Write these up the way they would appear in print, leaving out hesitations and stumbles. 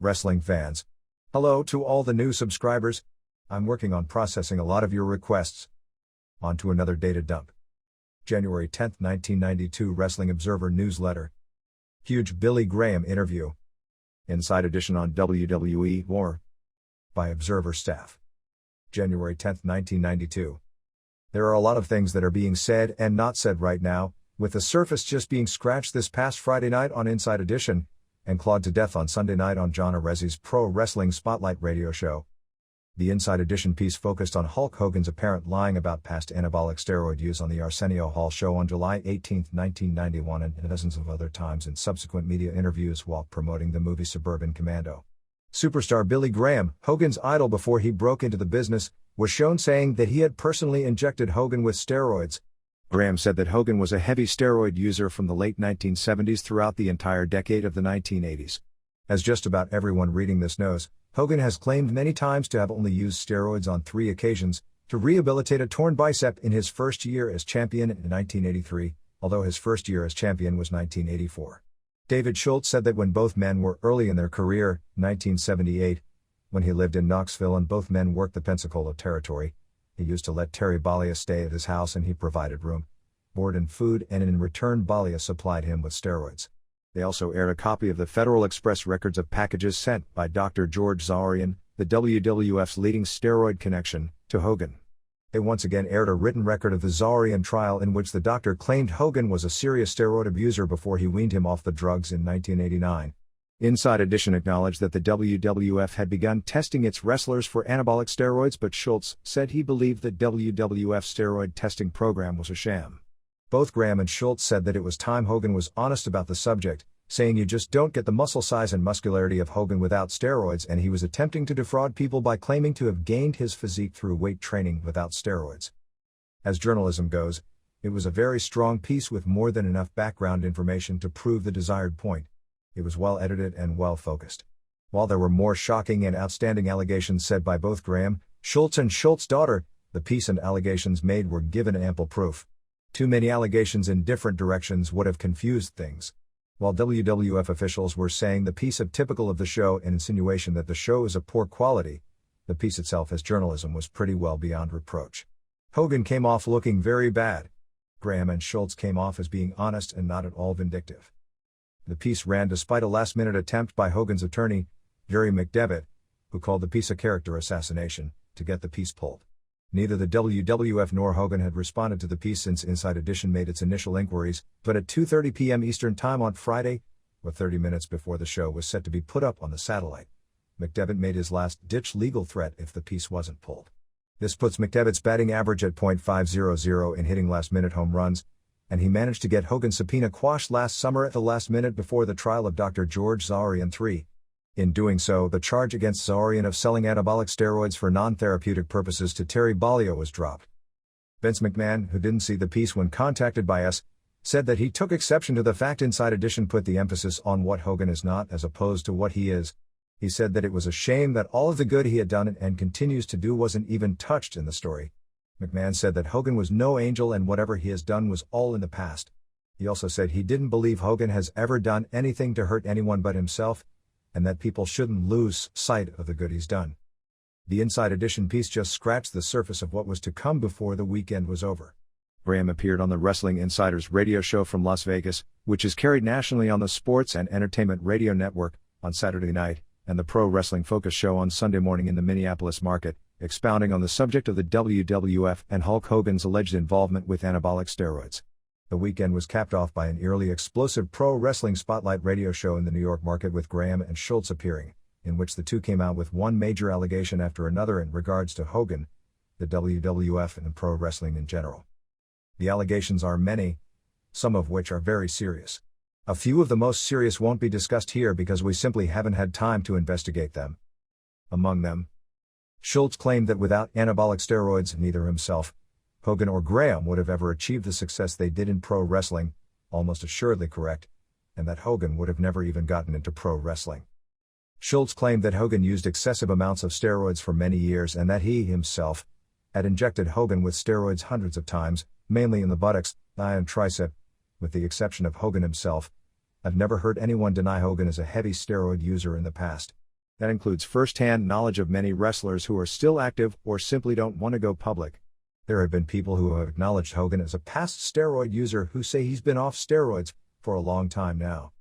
Wrestling fans. Hello to all the new subscribers. I'm working on processing a lot of your requests. On to another data dump. January 10, 1992 Wrestling Observer Newsletter. Huge Billy Graham interview. Inside edition on WWE War. By Observer staff. January 10, 1992. There are a lot of things that are being said and not said right now, with the surface just being scratched this past Friday night on Inside Edition, and clawed to death on Sunday night on John Arezzi's Pro Wrestling Spotlight radio show. The Inside Edition piece focused on Hulk Hogan's apparent lying about past anabolic steroid use on the Arsenio Hall show on July 18, 1991 and dozens of other times in subsequent media interviews while promoting the movie Suburban Commando. Superstar Billy Graham, Hogan's idol before he broke into the business, was shown saying that he had personally injected Hogan with steroids. Graham said that Hogan was a heavy steroid user from the late 1970s throughout the entire decade of the 1980s. As just about everyone reading this knows, Hogan has claimed many times to have only used steroids on 3 occasions, to rehabilitate a torn bicep in his first year as champion in 1983, although his first year as champion was 1984. David Schultz said that when both men were early in their career, 1978, when he lived in Knoxville and both men worked the Pensacola territory, he used to let Terry Bollea stay at his house and he provided room, board and food, and in return Bollea supplied him with steroids. They also aired a copy of the Federal Express records of packages sent by Dr. George Zarian, the WWF's leading steroid connection, to Hogan. They once again aired a written record of the Zarian trial in which the doctor claimed Hogan was a serious steroid abuser before he weaned him off the drugs in 1989. Inside Edition acknowledged that the WWF had begun testing its wrestlers for anabolic steroids, but Schultz said he believed that WWF's steroid testing program was a sham. Both Graham and Schultz said that it was time Hogan was honest about the subject, saying you just don't get the muscle size and muscularity of Hogan without steroids, and he was attempting to defraud people by claiming to have gained his physique through weight training without steroids. As journalism goes, it was a very strong piece with more than enough background information to prove the desired point. It was well edited and well focused. While there were more shocking and outstanding allegations said by both Graham, Schultz and Schultz's daughter, the piece and allegations made were given ample proof. Too many allegations in different directions would have confused things. While WWF officials were saying the piece of typical of the show and insinuation that the show is of poor quality, the piece itself as journalism was pretty well beyond reproach. Hogan came off looking very bad. Graham and Schultz came off as being honest and not at all vindictive. The piece ran despite a last-minute attempt by Hogan's attorney, Jerry McDevitt, who called the piece a character assassination, to get the piece pulled. Neither the WWF nor Hogan had responded to the piece since Inside Edition made its initial inquiries, but at 2:30 p.m. Eastern Time on Friday, or 30 minutes before the show was set to be put up on the satellite, McDevitt made his last-ditch legal threat if the piece wasn't pulled. This puts McDevitt's batting average at .500 in hitting last-minute home runs, and he managed to get Hogan's subpoena quashed last summer at the last minute before the trial of Dr. George Zarian III. In doing so, the charge against Zarian of selling anabolic steroids for non-therapeutic purposes to Terry Bollea was dropped. Vince McMahon, who didn't see the piece when contacted by us, said that he took exception to the fact Inside Edition put the emphasis on what Hogan is not as opposed to what he is. He said that it was a shame that all of the good he had done and continues to do wasn't even touched in the story. McMahon said that Hogan was no angel and whatever he has done was all in the past. He also said he didn't believe Hogan has ever done anything to hurt anyone but himself, and that people shouldn't lose sight of the good he's done. The Inside Edition piece just scratched the surface of what was to come before the weekend was over. Graham appeared on the Wrestling Insider's radio show from Las Vegas, which is carried nationally on the Sports and Entertainment Radio Network, on Saturday night, and the Pro Wrestling Focus show on Sunday morning in the Minneapolis market, expounding on the subject of the WWF and Hulk Hogan's alleged involvement with anabolic steroids. The weekend was capped off by an eerily explosive Pro Wrestling Spotlight radio show in the New York market with Graham and Schultz appearing, in which the two came out with one major allegation after another in regards to Hogan, the WWF and pro wrestling in general. The allegations are many, some of which are very serious. A few of the most serious won't be discussed here because we simply haven't had time to investigate them. Among them, Schultz claimed that without anabolic steroids, neither himself, Hogan or Graham would have ever achieved the success they did in pro wrestling, almost assuredly correct, and that Hogan would have never even gotten into pro wrestling. Schultz claimed that Hogan used excessive amounts of steroids for many years and that he, himself, had injected Hogan with steroids hundreds of times, mainly in the buttocks, thigh and tricep, with the exception of Hogan himself. I've never heard anyone deny Hogan is a heavy steroid user in the past. That includes first-hand knowledge of many wrestlers who are still active or simply don't want to go public. There have been people who have acknowledged Hogan as a past steroid user who say he's been off steroids for a long time now.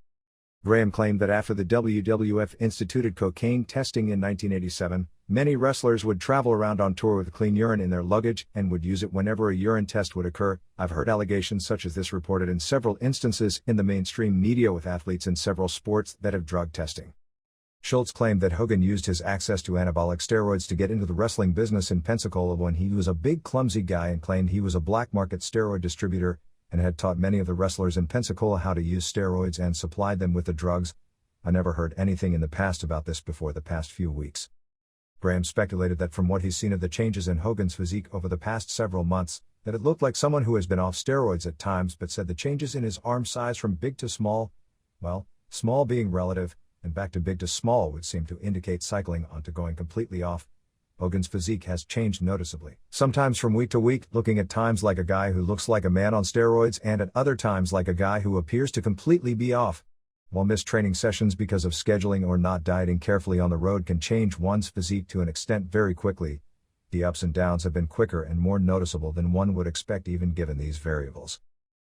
Graham claimed that after the WWF instituted cocaine testing in 1987, many wrestlers would travel around on tour with clean urine in their luggage and would use it whenever a urine test would occur. I've heard allegations such as this reported in several instances in the mainstream media with athletes in several sports that have drug testing. Schultz claimed that Hogan used his access to anabolic steroids to get into the wrestling business in Pensacola when he was a big clumsy guy and claimed he was a black market steroid distributor and had taught many of the wrestlers in Pensacola how to use steroids and supplied them with the drugs. I never heard anything in the past about this before the past few weeks. Graham speculated that from what he's seen of the changes in Hogan's physique over the past several months, that it looked like someone who has been off steroids at times, but said the changes in his arm size from big to small, well, small being relative, and back to big to small would seem to indicate cycling onto going completely off. Hogan's physique has changed noticeably, sometimes from week to week, looking at times like a guy who looks like a man on steroids and at other times like a guy who appears to completely be off. While missed training sessions because of scheduling or not dieting carefully on the road can change one's physique to an extent very quickly, the ups and downs have been quicker and more noticeable than one would expect even given these variables.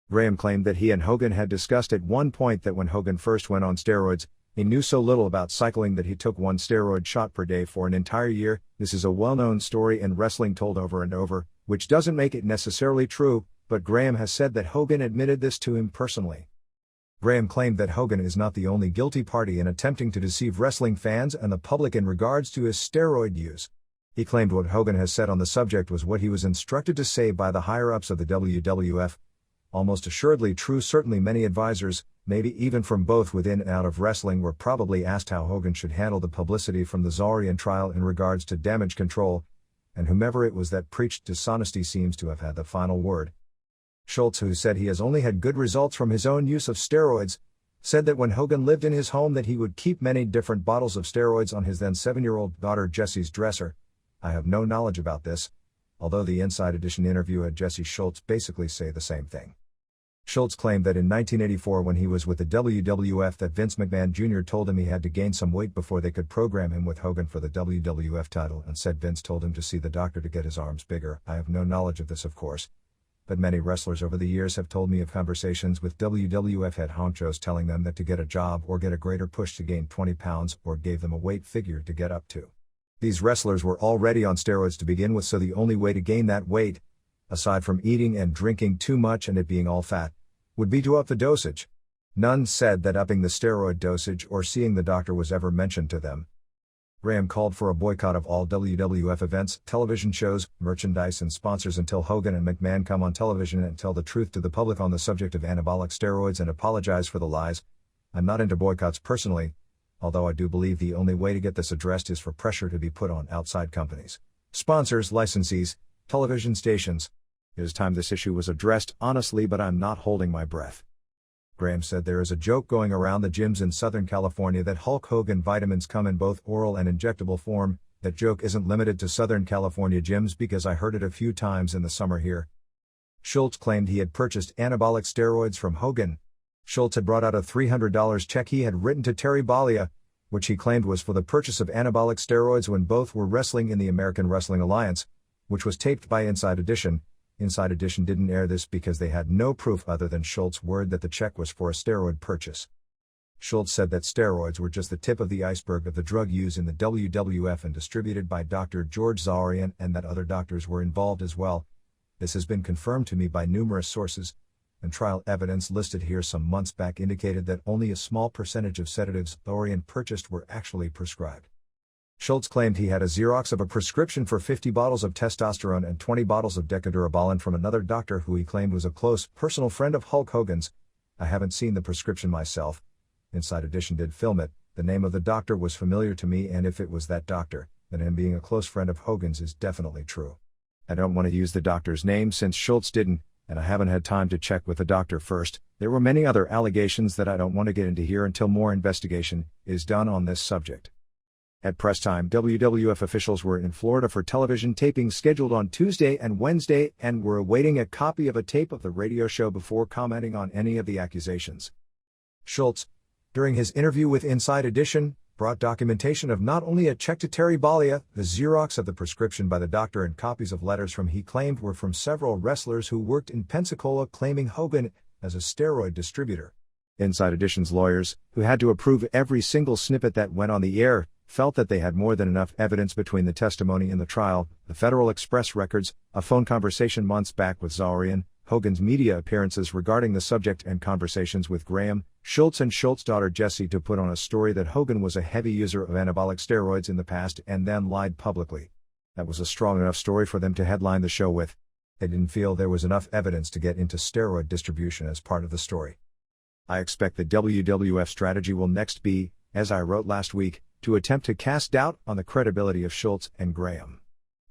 Graham claimed that he and Hogan had discussed at one point that when Hogan first went on steroids, he knew so little about cycling that he took one steroid shot per day for an entire year. This is a well-known story in wrestling told over and over, which doesn't make it necessarily true, but Graham has said that Hogan admitted this to him personally. Graham claimed that Hogan is not the only guilty party in attempting to deceive wrestling fans and the public in regards to his steroid use. He claimed what Hogan has said on the subject was what he was instructed to say by the higher-ups of the WWF. Almost assuredly true. Certainly many advisors, maybe even from both within and out of wrestling, were probably asked how Hogan should handle the publicity from the Zarian trial in regards to damage control, and whomever it was that preached dishonesty seems to have had the final word. Schultz, who said he has only had good results from his own use of steroids, said that when Hogan lived in his home that he would keep many different bottles of steroids on his then 7-year-old daughter Jessie's dresser. I have no knowledge about this, although the Inside Edition interview had Jesse Schultz basically say the same thing. Schultz claimed that in 1984 when he was with the WWF that Vince McMahon Jr. told him he had to gain some weight before they could program him with Hogan for the WWF title, and said Vince told him to see the doctor to get his arms bigger. I have no knowledge of this, of course, but many wrestlers over the years have told me of conversations with WWF head honchos telling them that to get a job or get a greater push to gain 20 pounds or gave them a weight figure to get up to. These wrestlers were already on steroids to begin with, so the only way to gain that weight, aside from eating and drinking too much and it being all fat, would be to up the dosage. None said that upping the steroid dosage or seeing the doctor was ever mentioned to them. Graham called for a boycott of all WWF events, television shows, merchandise and sponsors until Hogan and McMahon come on television and tell the truth to the public on the subject of anabolic steroids and apologize for the lies. I'm not into boycotts personally, although I do believe the only way to get this addressed is for pressure to be put on outside companies, sponsors, licensees, television stations. It is time this issue was addressed honestly, but I'm not holding my breath. Graham said there is a joke going around the gyms in Southern California that Hulk Hogan vitamins come in both oral and injectable form. That joke isn't limited to Southern California gyms because I heard it a few times in the summer here. Schultz claimed he had purchased anabolic steroids from Hogan. Schultz had brought out a $300 check he had written to Terry Bollea, which he claimed was for the purchase of anabolic steroids when both were wrestling in the American Wrestling Alliance, which was taped by Inside Edition. Inside Edition didn't air this because they had no proof other than Schultz's word that the check was for a steroid purchase. Schultz said that steroids were just the tip of the iceberg of the drug use in the WWF and distributed by Dr. George Zarian, and that other doctors were involved as well. This has been confirmed to me by numerous sources, and trial evidence listed here some months back indicated that only a small percentage of sedatives Zarian purchased were actually prescribed. Schultz claimed he had a Xerox of a prescription for 50 bottles of testosterone and 20 bottles of decadurabolin from another doctor who he claimed was a close, personal friend of Hulk Hogan's. I haven't seen the prescription myself. Inside Edition did film it. The name of the doctor was familiar to me, and if it was that doctor, then him being a close friend of Hogan's is definitely true. I don't want to use the doctor's name since Schultz didn't, and I haven't had time to check with the doctor first. There were many other allegations that I don't want to get into here until more investigation is done on this subject. At press time, WWF officials were in Florida for television tapings scheduled on Tuesday and Wednesday and were awaiting a copy of a tape of the radio show before commenting on any of the accusations. Schultz, during his interview with Inside Edition, brought documentation of not only a check to Terry Bollea, the Xerox of the prescription by the doctor, and copies of letters from he claimed were from several wrestlers who worked in Pensacola claiming Hogan as a steroid distributor. Inside Edition's lawyers, who had to approve every single snippet that went on the air, felt that they had more than enough evidence between the testimony in the trial, the Federal Express records, a phone conversation months back with Zarian, Hogan's media appearances regarding the subject, and conversations with Graham, Schultz and Schultz's daughter Jessie to put on a story that Hogan was a heavy user of anabolic steroids in the past and then lied publicly. That was a strong enough story for them to headline the show with. They didn't feel there was enough evidence to get into steroid distribution as part of the story. I expect the WWF strategy will next be, as I wrote last week, to attempt to cast doubt on the credibility of Schultz and Graham.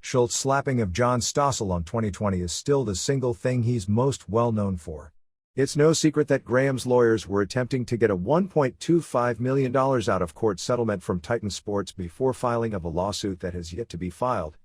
Schultz's slapping of John Stossel on 2020 is still the single thing he's most well known for. It's no secret that Graham's lawyers were attempting to get a $1.25 million out-of-court settlement from Titan Sports before filing of a lawsuit that has yet to be filed.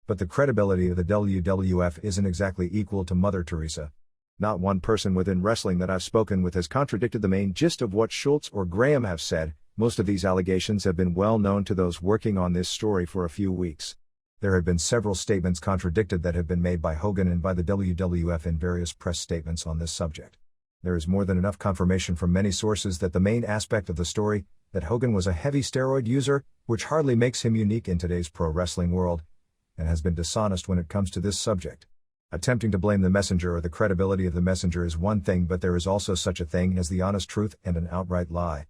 But the credibility of the WWF isn't exactly equal to Mother Teresa. Not one person within wrestling that I've spoken with has contradicted the main gist of what Schultz or Graham have said. Most of these allegations have been well known to those working on this story for a few weeks. There have been several statements contradicted that have been made by Hogan and by the WWF in various press statements on this subject. There is more than enough confirmation from many sources that the main aspect of the story, that Hogan was a heavy steroid user, which hardly makes him unique in today's pro wrestling world, and has been dishonest when it comes to this subject. Attempting to blame the messenger or the credibility of the messenger is one thing, but there is also such a thing as the honest truth and an outright lie.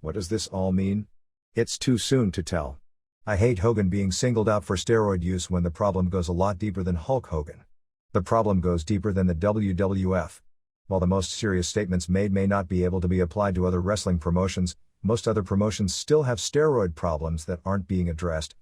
What does this all mean? It's too soon to tell. I hate Hogan being singled out for steroid use when the problem goes a lot deeper than Hulk Hogan. The problem goes deeper than the WWF. While the most serious statements made may not be able to be applied to other wrestling promotions, most other promotions still have steroid problems that aren't being addressed,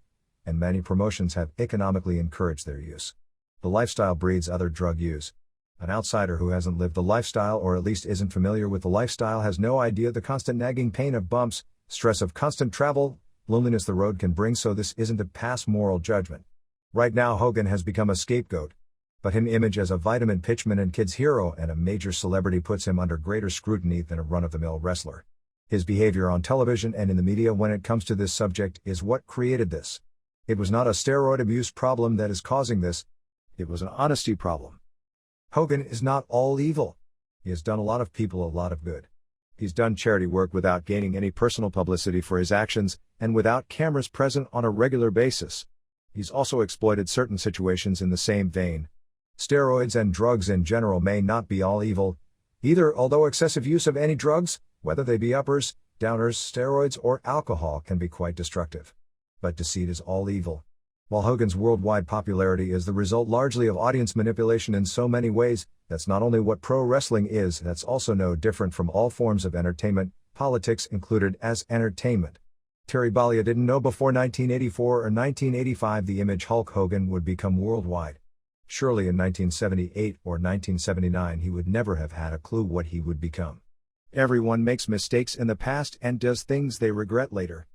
and many promotions have economically encouraged their use. The lifestyle breeds other drug use. An outsider who hasn't lived the lifestyle, or at least isn't familiar with the lifestyle, has no idea the constant nagging pain of bumps, stress of constant travel, loneliness the road can bring, so this isn't a past moral judgment. Right now Hogan has become a scapegoat. But his image as a vitamin pitchman and kids hero and a major celebrity puts him under greater scrutiny than a run-of-the-mill wrestler. His behavior on television and in the media when it comes to this subject is what created this. It was not a steroid abuse problem that is causing this. It was an honesty problem. Hogan is not all evil. He has done a lot of people a lot of good. He's done charity work without gaining any personal publicity for his actions, and without cameras present on a regular basis. He's also exploited certain situations in the same vein. Steroids and drugs in general may not be all evil, either, although excessive use of any drugs, whether they be uppers, downers, steroids, or alcohol, can be quite destructive. But deceit is all evil. While Hogan's worldwide popularity is the result largely of audience manipulation in so many ways, that's not only what pro wrestling is, that's also no different from all forms of entertainment, politics included as entertainment. Terry Bollea didn't know before 1984 or 1985 the image Hulk Hogan would become worldwide. Surely in 1978 or 1979 he would never have had a clue what he would become. Everyone makes mistakes in the past and does things they regret later.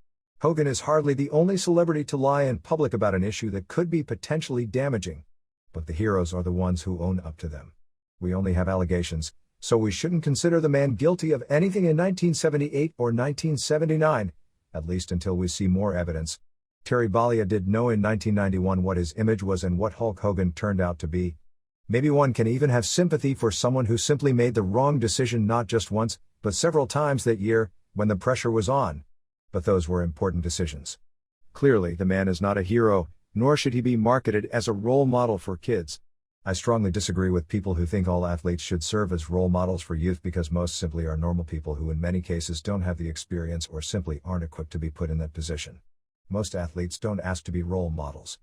Hogan is hardly the only celebrity to lie in public about an issue that could be potentially damaging. But the heroes are the ones who own up to them. We only have allegations, so we shouldn't consider the man guilty of anything in 1978 or 1979, at least until we see more evidence. Terry Bollea did know in 1991 what his image was and what Hulk Hogan turned out to be. Maybe one can even have sympathy for someone who simply made the wrong decision not just once, but several times that year, when the pressure was on. But those were important decisions. Clearly, the man is not a hero, nor should he be marketed as a role model for kids. I strongly disagree with people who think all athletes should serve as role models for youth, because most simply are normal people who in many cases don't have the experience or simply aren't equipped to be put in that position. Most athletes don't ask to be role models.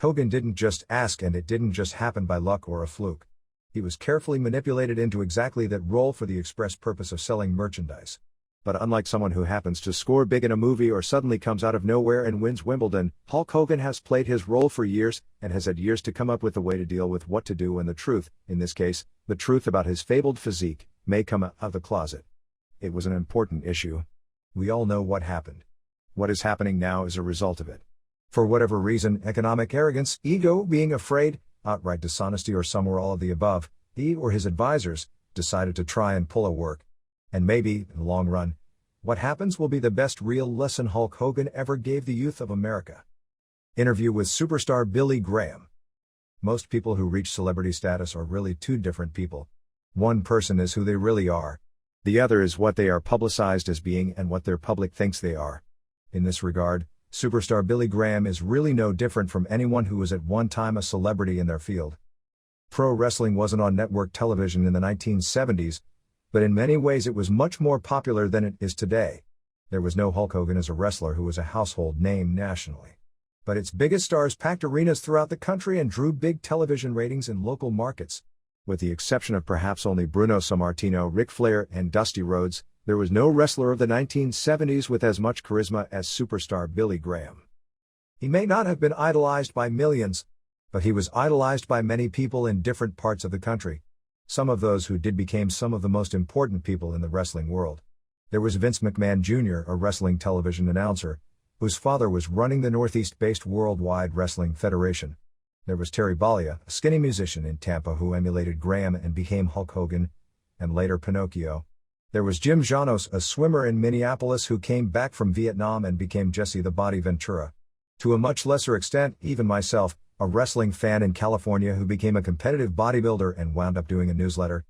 Hogan didn't just ask, and it didn't just happen by luck or a fluke. He was carefully manipulated into exactly that role for the express purpose of selling merchandise. But unlike someone who happens to score big in a movie or suddenly comes out of nowhere and wins Wimbledon, Hulk Hogan has played his role for years and has had years to come up with a way to deal with what to do when the truth, in this case, the truth about his fabled physique, may come out of the closet. It was an important issue. We all know what happened. What is happening now is a result of it. For whatever reason, economic arrogance, ego, being afraid, outright dishonesty, or some or all of the above, he or his advisors decided to try and pull a work. And maybe, in the long run, What happens will be the best real lesson Hulk Hogan ever gave the youth of America. Interview with superstar Billy Graham. Most people who reach celebrity status are really two different people. One person is who they really are. The other is what they are publicized as being and what their public thinks they are. In this regard, superstar Billy Graham is really no different from anyone who was at one time a celebrity in their field. Pro wrestling wasn't on network television in the 1970s, but in many ways it was much more popular than it is today. There was no Hulk Hogan as a wrestler who was a household name nationally. But its biggest stars packed arenas throughout the country and drew big television ratings in local markets. With the exception of perhaps only Bruno Sammartino, Ric Flair, and Dusty Rhodes, there was no wrestler of the 1970s with as much charisma as superstar Billy Graham. He may not have been idolized by millions, but he was idolized by many people in different parts of the country. Some of those who did became some of the most important people in the wrestling world. There was Vince McMahon Jr., a wrestling television announcer, whose father was running the Northeast-based Worldwide Wrestling Federation. There was Terry Bollea, a skinny musician in Tampa who emulated Graham and became Hulk Hogan, and later Pinocchio. There was Jim Janos, a swimmer in Minneapolis who came back from Vietnam and became Jesse the Body Ventura. To a much lesser extent, even myself, a wrestling fan in California who became a competitive bodybuilder and wound up doing a newsletter.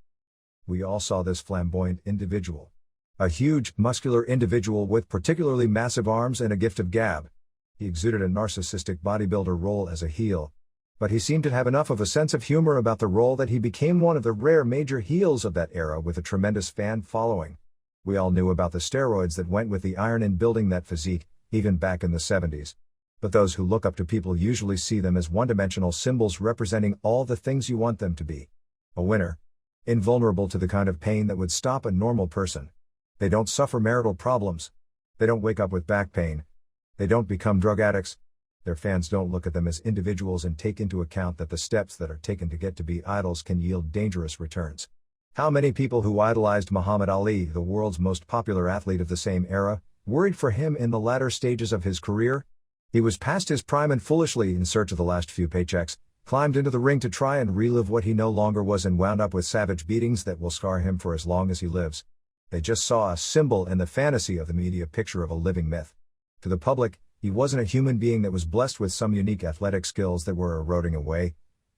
We all saw this flamboyant individual. A huge, muscular individual with particularly massive arms and a gift of gab. He exuded a narcissistic bodybuilder role as a heel. But he seemed to have enough of a sense of humor about the role that he became one of the rare major heels of that era with a tremendous fan following. We all knew about the steroids that went with the iron in building that physique, even back in the 70s. But those who look up to people usually see them as one-dimensional symbols representing all the things you want them to be. A winner. Invulnerable to the kind of pain that would stop a normal person. They don't suffer marital problems. They don't wake up with back pain. They don't become drug addicts. Their fans don't look at them as individuals and take into account that the steps that are taken to get to be idols can yield dangerous returns. How many people who idolized Muhammad Ali, the world's most popular athlete of the same era, worried for him in the latter stages of his career? He was past his prime and foolishly, in search of the last few paychecks, climbed into the ring to try and relive what he no longer was and wound up with savage beatings that will scar him for as long as he lives. They just saw a symbol in the fantasy of the media picture of a living myth. To the public, he wasn't a human being that was blessed with some unique athletic skills that were eroding away,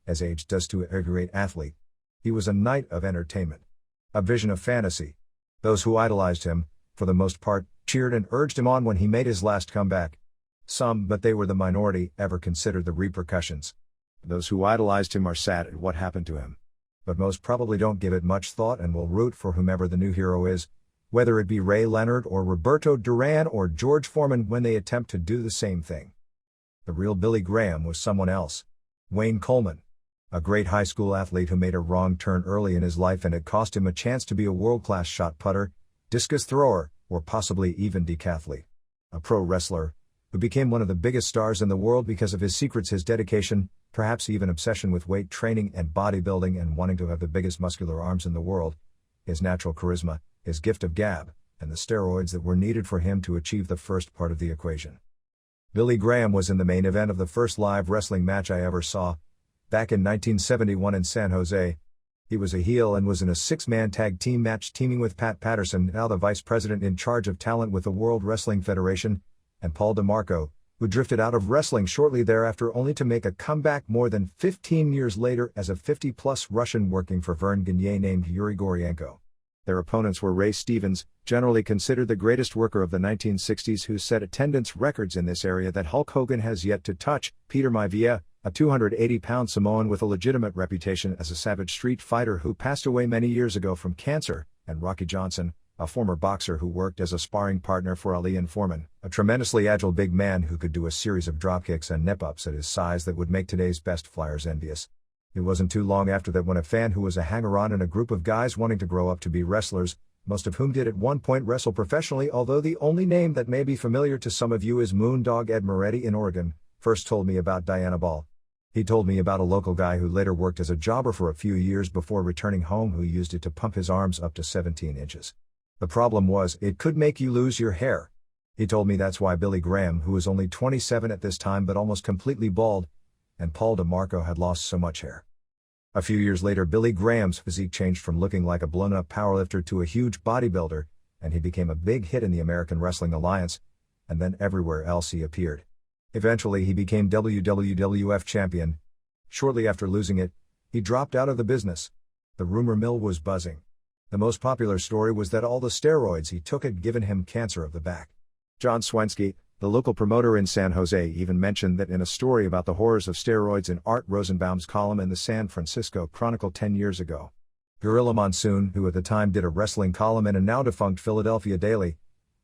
as age does to every great athlete. He was a knight of entertainment. A vision of fantasy. Those who idolized him, for the most part, cheered and urged him on when he made his last comeback. Some, but they were the minority, ever considered the repercussions. Those who idolized him are sad at what happened to him. But most probably don't give it much thought and will root for whomever the new hero is, whether it be Ray Leonard or Roberto Duran or George Foreman when they attempt to do the same thing. The real Billy Graham was someone else. Wayne Coleman. A great high school athlete who made a wrong turn early in his life and it cost him a chance to be a world-class shot putter, discus thrower, or possibly even decathlete. A pro wrestler, who became one of the biggest stars in the world because of his secrets, his dedication, perhaps even obsession with weight training and bodybuilding and wanting to have the biggest muscular arms in the world, his natural charisma, his gift of gab, and the steroids that were needed for him to achieve the first part of the equation. Billy Graham was in the main event of the first live wrestling match I ever saw, back in 1971 in San Jose. He was a heel and was in a six-man tag team match teaming with Pat Patterson, now the vice president in charge of talent with the World Wrestling Federation, and Paul DeMarco, who drifted out of wrestling shortly thereafter only to make a comeback more than 15 years later as a 50-plus Russian working for Vern Gagne named Yuri Goryenko. Their opponents were Ray Stevens, generally considered the greatest worker of the 1960s who set attendance records in this area that Hulk Hogan has yet to touch, Peter Maivia, a 280-pound Samoan with a legitimate reputation as a savage street fighter who passed away many years ago from cancer, and Rocky Johnson, a former boxer who worked as a sparring partner for Ali and Foreman, a tremendously agile big man who could do a series of dropkicks and nip-ups at his size that would make today's best flyers envious. It wasn't too long after that when a fan who was a hanger-on in a group of guys wanting to grow up to be wrestlers, most of whom did at one point wrestle professionally, although the only name that may be familiar to some of you is Moondog Ed Moretti in Oregon, first told me about Diana Ball. He told me about a local guy who later worked as a jobber for a few years before returning home who used it to pump his arms up to 17 inches. The problem was, it could make you lose your hair. He told me that's why Billy Graham, who was only 27 at this time but almost completely bald, and Paul DeMarco had lost so much hair. A few years later, Billy Graham's physique changed from looking like a blown-up powerlifter to a huge bodybuilder, and he became a big hit in the American Wrestling Alliance, and then everywhere else he appeared. Eventually he became WWF champion. Shortly after losing it, he dropped out of the business. The rumor mill was buzzing. The most popular story was that all the steroids he took had given him cancer of the back. John Swensky, the local promoter in San Jose, even mentioned that in a story about the horrors of steroids in Art Rosenbaum's column in the San Francisco Chronicle 10 years ago. Gorilla Monsoon, who at the time did a wrestling column in a now-defunct Philadelphia daily,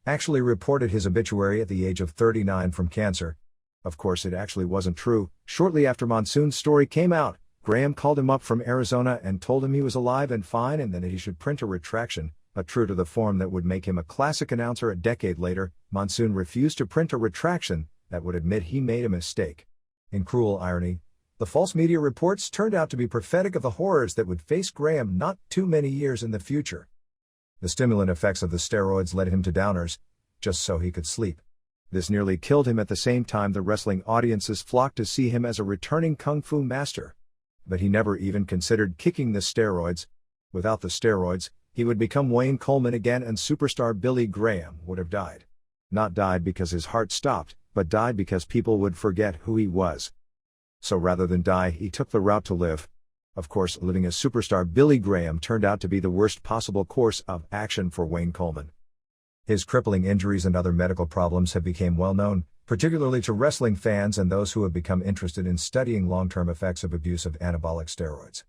actually reported his obituary at the age of 39 from cancer. Of course, it actually wasn't true. Shortly after Monsoon's story came out, Graham called him up from Arizona and told him he was alive and fine and that he should print a retraction, but true to the form that would make him a classic announcer a decade later, Monsoon refused to print a retraction that would admit he made a mistake. In cruel irony, the false media reports turned out to be prophetic of the horrors that would face Graham not too many years in the future. The stimulant effects of the steroids led him to downers, just so he could sleep. This nearly killed him. At the same time, the wrestling audiences flocked to see him as a returning kung fu master. But he never even considered kicking the steroids. Without the steroids, he would become Wayne Coleman again, and superstar Billy Graham would have died. Not died because his heart stopped, but died because people would forget who he was. So rather than die, he took the route to live. Of course, living as superstar Billy Graham turned out to be the worst possible course of action for Wayne Coleman. His crippling injuries and other medical problems have become well known, particularly to wrestling fans and those who have become interested in studying long-term effects of abuse of anabolic steroids.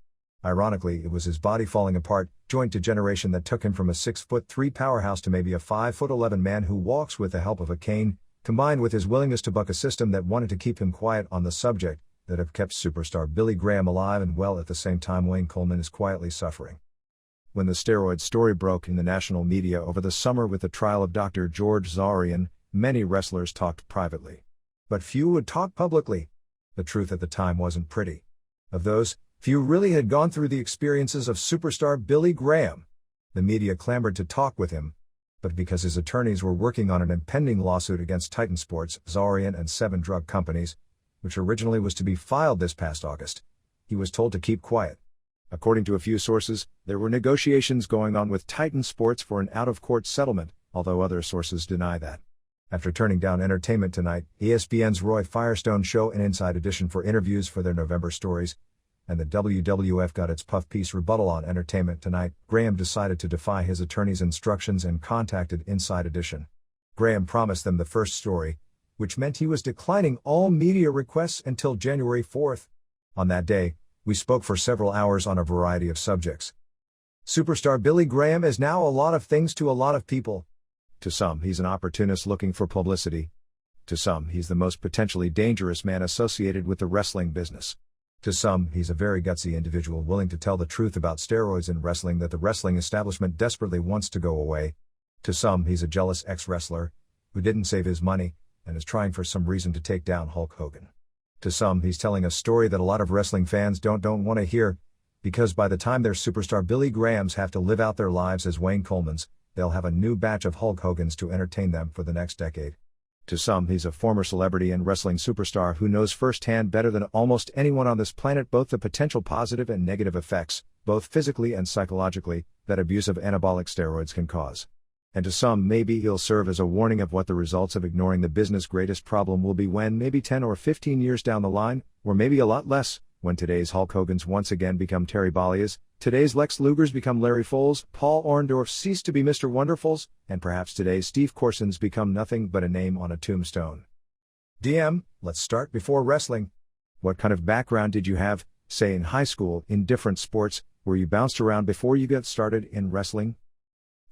Ironically, it was his body falling apart, joint degeneration, that took him from a 6'3" powerhouse to maybe a 5'11" man who walks with the help of a cane, combined with his willingness to buck a system that wanted to keep him quiet on the subject, that have kept superstar Billy Graham alive and well. At the same time, Wayne Coleman is quietly suffering. When the steroid story broke in the national media over the summer with the trial of Dr. George Zarian, many wrestlers talked privately. But few would talk publicly. The truth at the time wasn't pretty. Of those, few really had gone through the experiences of superstar Billy Graham. The media clamored to talk with him. But because his attorneys were working on an impending lawsuit against Titan Sports, Zarian, and 7 drug companies, which originally was to be filed this past August, he was told to keep quiet. According to a few sources, there were negotiations going on with Titan Sports for an out-of-court settlement, although other sources deny that. After turning down Entertainment Tonight, ESPN's Roy Firestone show, and Inside Edition for interviews for their November stories, and the WWF got its puff piece rebuttal on Entertainment Tonight, Graham decided to defy his attorney's instructions and contacted Inside Edition. Graham promised them the first story, which meant he was declining all media requests until January 4th. On that day, we spoke for several hours on a variety of subjects. Superstar Billy Graham is now a lot of things to a lot of people. To some, he's an opportunist looking for publicity. To some, he's the most potentially dangerous man associated with the wrestling business. To some, he's a very gutsy individual willing to tell the truth about steroids in wrestling that the wrestling establishment desperately wants to go away. To some, he's a jealous ex-wrestler who didn't save his money and is trying for some reason to take down Hulk Hogan. To some, he's telling a story that a lot of wrestling fans don't want to hear, because by the time their superstar Billy Grahams have to live out their lives as Wayne Colemans, they'll have a new batch of Hulk Hogans to entertain them for the next decade. To some, he's a former celebrity and wrestling superstar who knows firsthand, better than almost anyone on this planet, both the potential positive and negative effects, both physically and psychologically, that abuse of anabolic steroids can cause. And to some, maybe he'll serve as a warning of what the results of ignoring the business' greatest problem will be when, maybe 10 or 15 years down the line, or maybe a lot less, when today's Hulk Hogans once again become Terry Bollias, today's Lex Lugers become Larry Foles, Paul Orndorff cease to be Mr. Wonderfuls, and perhaps today's Steve Corsons become nothing but a name on a tombstone. DM, let's start before wrestling. What kind of background did you have, say in high school, in different sports? Were you bounced around before you got started in wrestling?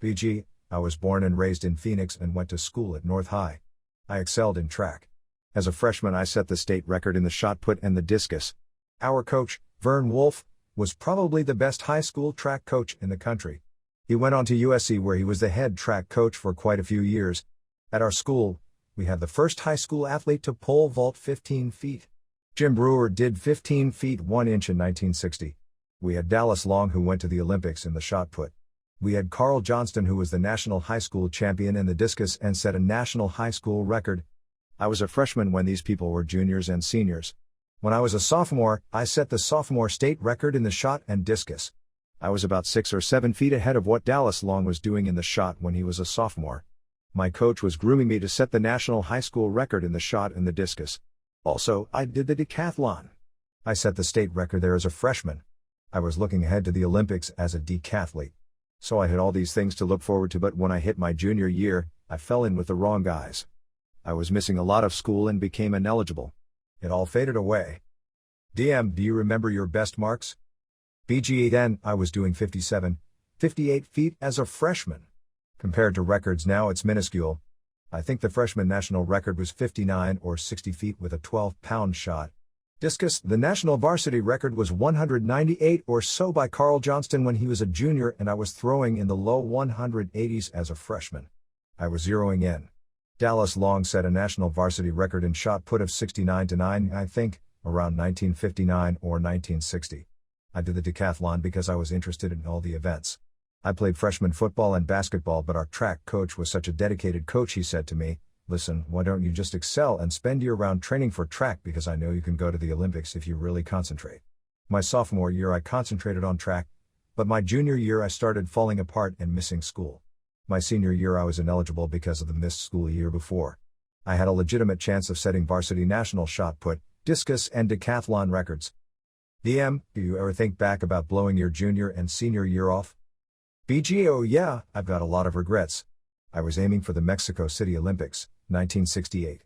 BG, I was born and raised in Phoenix and went to school at North High. I excelled in track. As a freshman, I set the state record in the shot put and the discus. Our coach, Vern Wolf, was probably the best high school track coach in the country. He went on to USC, where he was the head track coach for quite a few years. At our school, we had the first high school athlete to pole vault 15 feet. Jim Brewer did 15 feet 1 inch in 1960. We had Dallas Long, who went to the Olympics in the shot put. We had Carl Johnston, who was the national high school champion in the discus and set a national high school record. I was a freshman when these people were juniors and seniors. When I was a sophomore, I set the sophomore state record in the shot and discus. I was about 6 or 7 feet ahead of what Dallas Long was doing in the shot when he was a sophomore. My coach was grooming me to set the national high school record in the shot and the discus. Also, I did the decathlon. I set the state record there as a freshman. I was looking ahead to the Olympics as a decathlete. So I had all these things to look forward to, but when I hit my junior year, I fell in with the wrong guys. I was missing a lot of school and became ineligible. It all faded away. DM, do you remember your best marks? BGE, then, I was doing 57, 58 feet as a freshman. Compared to records now, it's minuscule. I think the freshman national record was 59 or 60 feet with a 12-pound shot. Discus, the national varsity record was 198 or so by Carl Johnston when he was a junior, and I was throwing in the low 180s as a freshman. I was zeroing in. Dallas Long set a national varsity record in shot put of 69-9, I think, around 1959 or 1960. I did the decathlon because I was interested in all the events. I played freshman football and basketball, but our track coach was such a dedicated coach. He said to me, "Listen, why don't you just excel and spend year-round training for track, because I know you can go to the Olympics if you really concentrate." My sophomore year I concentrated on track, but my junior year I started falling apart and missing school. My senior year I was ineligible because of the missed school year before. I had a legitimate chance of setting varsity national shot put, discus and decathlon records. DM, do you ever think back about blowing your junior and senior year off? BG, oh yeah, I've got a lot of regrets. I was aiming for the Mexico City Olympics, 1968.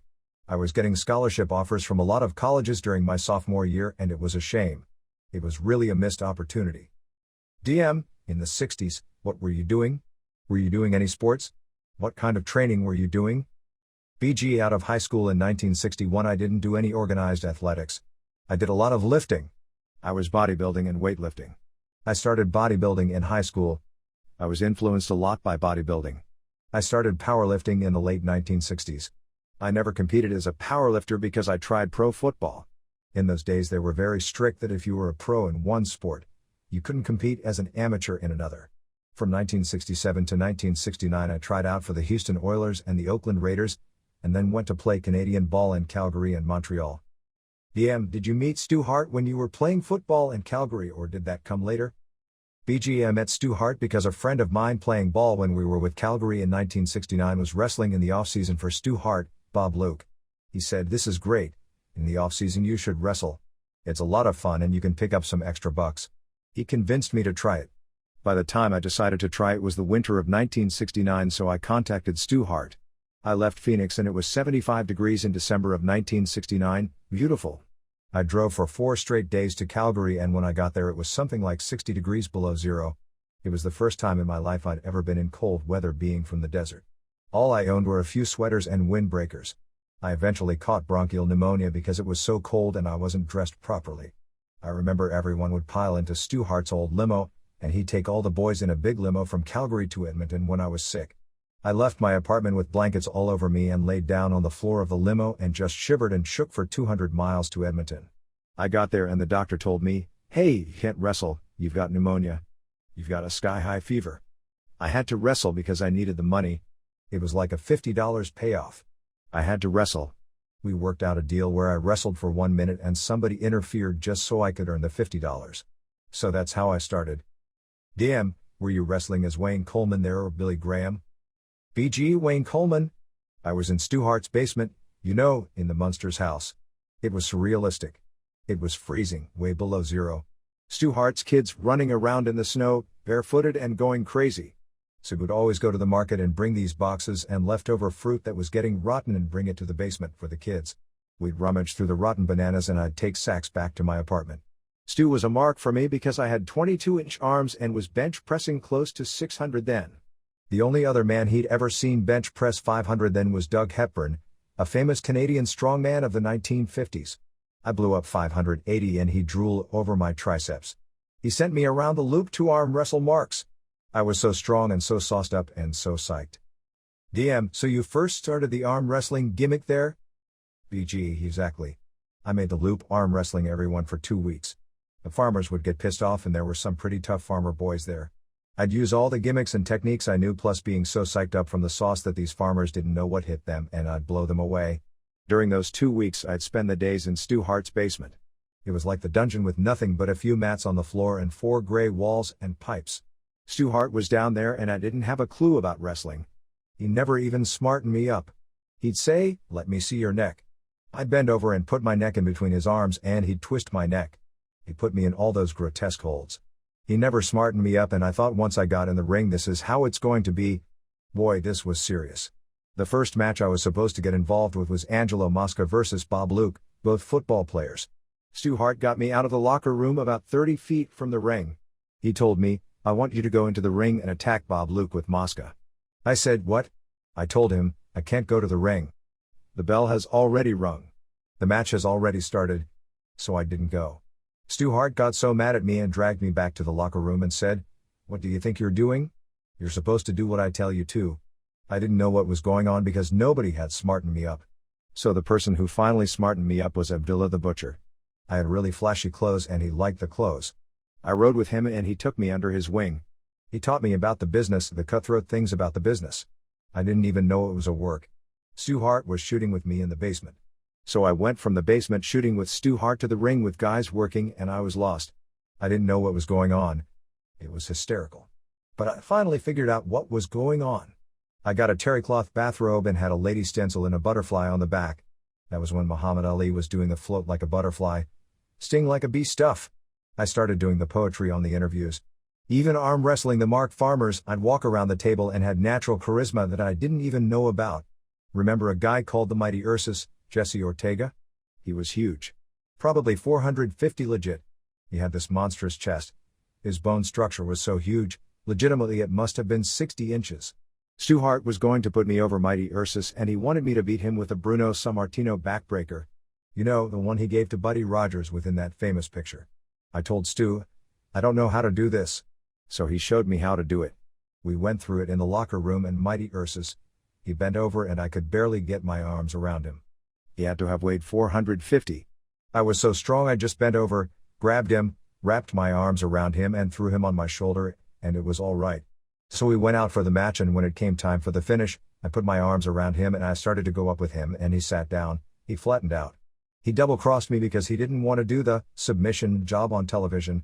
I was getting scholarship offers from a lot of colleges during my sophomore year, and it was a shame. It was really a missed opportunity. DM, in the 60s, what were you doing? Were you doing any sports? What kind of training were you doing? BG, out of high school in 1961 I didn't do any organized athletics. I did a lot of lifting. I was bodybuilding and weightlifting. I started bodybuilding in high school. I was influenced a lot by bodybuilding. I started powerlifting in the late 1960s. I never competed as a powerlifter because I tried pro football. In those days they were very strict that if you were a pro in one sport, you couldn't compete as an amateur in another. From 1967 to 1969 I tried out for the Houston Oilers and the Oakland Raiders, and then went to play Canadian ball in Calgary and Montreal. DM, did you meet Stu Hart when you were playing football in Calgary, or did that come later? BG, I met Stu Hart because a friend of mine playing ball when we were with Calgary in 1969 was wrestling in the off-season for Stu Hart, Bob Luke. He said, "This is great. In the off-season you should wrestle. It's a lot of fun and you can pick up some extra bucks." He convinced me to try it. By the time I decided to try it was the winter of 1969, so I contacted Stu Hart. I left Phoenix and it was 75 degrees in December of 1969, beautiful. I drove for 4 straight days to Calgary, and when I got there it was something like 60 degrees below zero. It was the first time in my life I'd ever been in cold weather, being from the desert. All I owned were a few sweaters and windbreakers. I eventually caught bronchial pneumonia because it was so cold and I wasn't dressed properly. I remember everyone would pile into Stu Hart's old limo, and he'd take all the boys in a big limo from Calgary to Edmonton when I was sick. I left my apartment with blankets all over me and laid down on the floor of the limo and just shivered and shook for 200 miles to Edmonton. I got there and the doctor told me, "Hey, you can't wrestle, you've got pneumonia. You've got a sky-high fever." I had to wrestle because I needed the money. It was like a $50 payoff. I had to wrestle. We worked out a deal where I wrestled for 1 minute and somebody interfered just so I could earn the $50. So that's how I started. DM, were you wrestling as Wayne Coleman there or Billy Graham? BG, Wayne Coleman. I was in Stu Hart's basement, in the Munster's house. It was surrealistic. It was freezing, way below zero. Stu Hart's kids running around in the snow, barefooted and going crazy. So would always go to the market and bring these boxes and leftover fruit that was getting rotten and bring it to the basement for the kids. We'd rummage through the rotten bananas and I'd take sacks back to my apartment. Stu was a mark for me because I had 22-inch arms and was bench pressing close to 600 then. The only other man he'd ever seen bench press 500 then was Doug Hepburn, a famous Canadian strongman of the 1950s. I blew up 580 and he drooled over my triceps. He sent me around the loop to arm wrestle marks. I was so strong and so sauced up and so psyched. DM, so you first started the arm wrestling gimmick there? BG, exactly. I made the loop arm wrestling everyone for 2 weeks. The farmers would get pissed off and there were some pretty tough farmer boys there. I'd use all the gimmicks and techniques I knew, plus being so psyched up from the sauce that these farmers didn't know what hit them, and I'd blow them away. During those 2 weeks I'd spend the days in Stu Hart's basement. It was like the dungeon with nothing but a few mats on the floor and 4 gray walls and pipes. Stu Hart was down there and I didn't have a clue about wrestling. He never even smartened me up. He'd say, "Let me see your neck." I'd bend over and put my neck in between his arms and he'd twist my neck. He put me in all those grotesque holds. He never smartened me up and I thought once I got in the ring this is how it's going to be. Boy, this was serious. The first match I was supposed to get involved with was Angelo Mosca versus Bob Luke, both football players. Stu Hart got me out of the locker room about 30 feet from the ring. He told me, "I want you to go into the ring and attack Bob Luke with Mosca." I said, "What?" I told him, "I can't go to the ring. The bell has already rung. The match has already started." So I didn't go. Stu Hart got so mad at me and dragged me back to the locker room and said, "What do you think you're doing? You're supposed to do what I tell you to." I didn't know what was going on because nobody had smartened me up. So the person who finally smartened me up was Abdullah the Butcher. I had really flashy clothes and he liked the clothes. I rode with him and he took me under his wing. He taught me about the business, the cutthroat things about the business. I didn't even know it was a work. Stu Hart was shooting with me in the basement. So I went from the basement shooting with Stu Hart to the ring with guys working and I was lost. I didn't know what was going on. It was hysterical. But I finally figured out what was going on. I got a terry cloth bathrobe and had a lady stencil in a butterfly on the back. That was when Muhammad Ali was doing the float like a butterfly, sting like a bee stuff. I started doing the poetry on the interviews. Even arm wrestling the Mark Farmers, I'd walk around the table and had natural charisma that I didn't even know about. Remember a guy called the Mighty Ursus, Jesse Ortega? He was huge. Probably 450 legit. He had this monstrous chest. His bone structure was so huge, legitimately it must have been 60 inches. Stu Hart was going to put me over Mighty Ursus and he wanted me to beat him with a Bruno Sammartino backbreaker. You know, the one he gave to Buddy Rogers within that famous picture. I told Stu, "I don't know how to do this." So he showed me how to do it. We went through it in the locker room and Mighty Ursus. He bent over and I could barely get my arms around him. He had to have weighed 450. I was so strong I just bent over, grabbed him, wrapped my arms around him and threw him on my shoulder, and it was all right. So we went out for the match and when it came time for the finish, I put my arms around him and I started to go up with him and he sat down, he flattened out. He double-crossed me because he didn't want to do the submission job on television.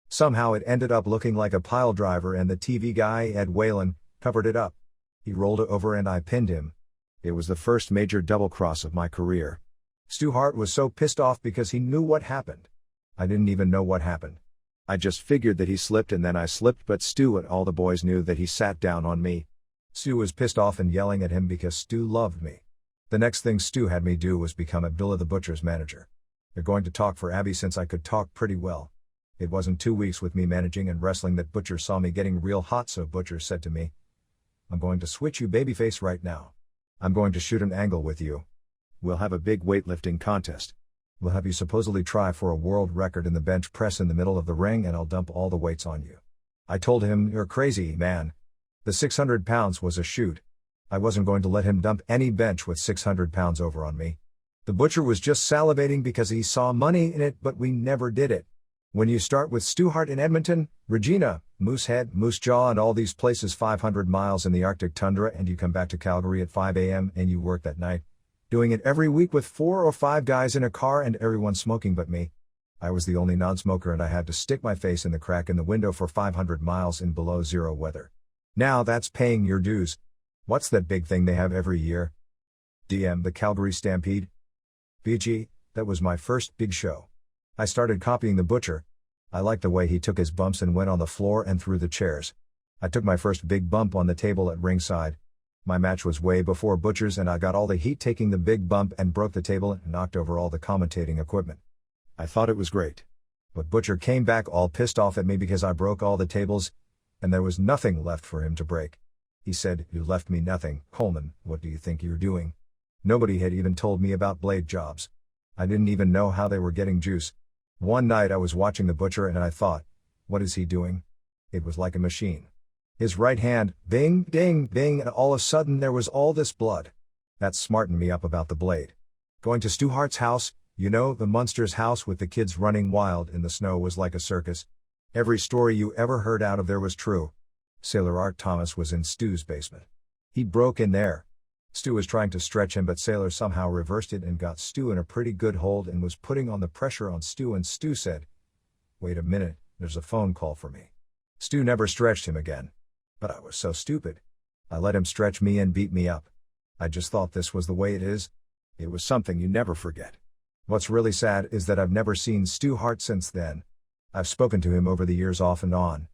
Somehow it ended up looking like a pile driver and the TV guy, Ed Whalen, covered it up. He rolled over and I pinned him. It was the first major double-cross of my career. Stu Hart was so pissed off because he knew what happened. I didn't even know what happened. I just figured that he slipped and then I slipped, but Stu and all the boys knew that he sat down on me. Stu was pissed off and yelling at him because Stu loved me. The next thing Stu had me do was become Abdullah the Butcher's manager. They're going to talk for Abby since I could talk pretty well. It wasn't 2 weeks with me managing and wrestling that Butcher saw me getting real hot, so Butcher said to me, "I'm going to switch you babyface right now. I'm going to shoot an angle with you. We'll have a big weightlifting contest. We'll have you supposedly try for a world record in the bench press in the middle of the ring and I'll dump all the weights on you." I told him, "You're crazy, man. The 600 pounds was a shoot. I wasn't going to let him dump any bench with 600 pounds over on me." The Butcher was just salivating because he saw money in it, but we never did it. When you start with Stu Hart in Edmonton, Regina, Moosehead, Moose Jaw and all these places 500 miles in the Arctic tundra and you come back to Calgary at 5 a.m. and you work that night, doing it every week with 4 or 5 guys in a car and everyone smoking but me. I was the only non-smoker and I had to stick my face in the crack in the window for 500 miles in below zero weather. Now that's paying your dues. What's that big thing they have every year? The Calgary Stampede? BG, that was my first big show. I started copying the Butcher. I liked the way he took his bumps and went on the floor and through the chairs. I took my first big bump on the table at ringside. My match was way before Butcher's and I got all the heat taking the big bump and broke the table and knocked over all the commentating equipment. I thought it was great. But Butcher came back all pissed off at me because I broke all the tables, and there was nothing left for him to break. He said, "You left me nothing, Coleman, what do you think you're doing?" Nobody had even told me about blade jobs. I didn't even know how they were getting juice. One night I was watching the Butcher and I thought, what is he doing? It was like a machine. His right hand, bing, ding, bing, and all of a sudden there was all this blood. That smartened me up about the blade. Going to Stu Hart's house, you know, the Munsters house with the kids running wild in the snow, was like a circus. Every story you ever heard out of there was true. Sailor Art Thomas was in Stu's basement. He broke in there. Stu was trying to stretch him, but Sailor somehow reversed it and got Stu in a pretty good hold and was putting on the pressure on Stu, and Stu said, "Wait a minute, there's a phone call for me." Stu never stretched him again. But I was so stupid. I let him stretch me and beat me up. I just thought this was the way it is. It was something you never forget. What's really sad is that I've never seen Stu Hart since then. I've spoken to him over the years off and on.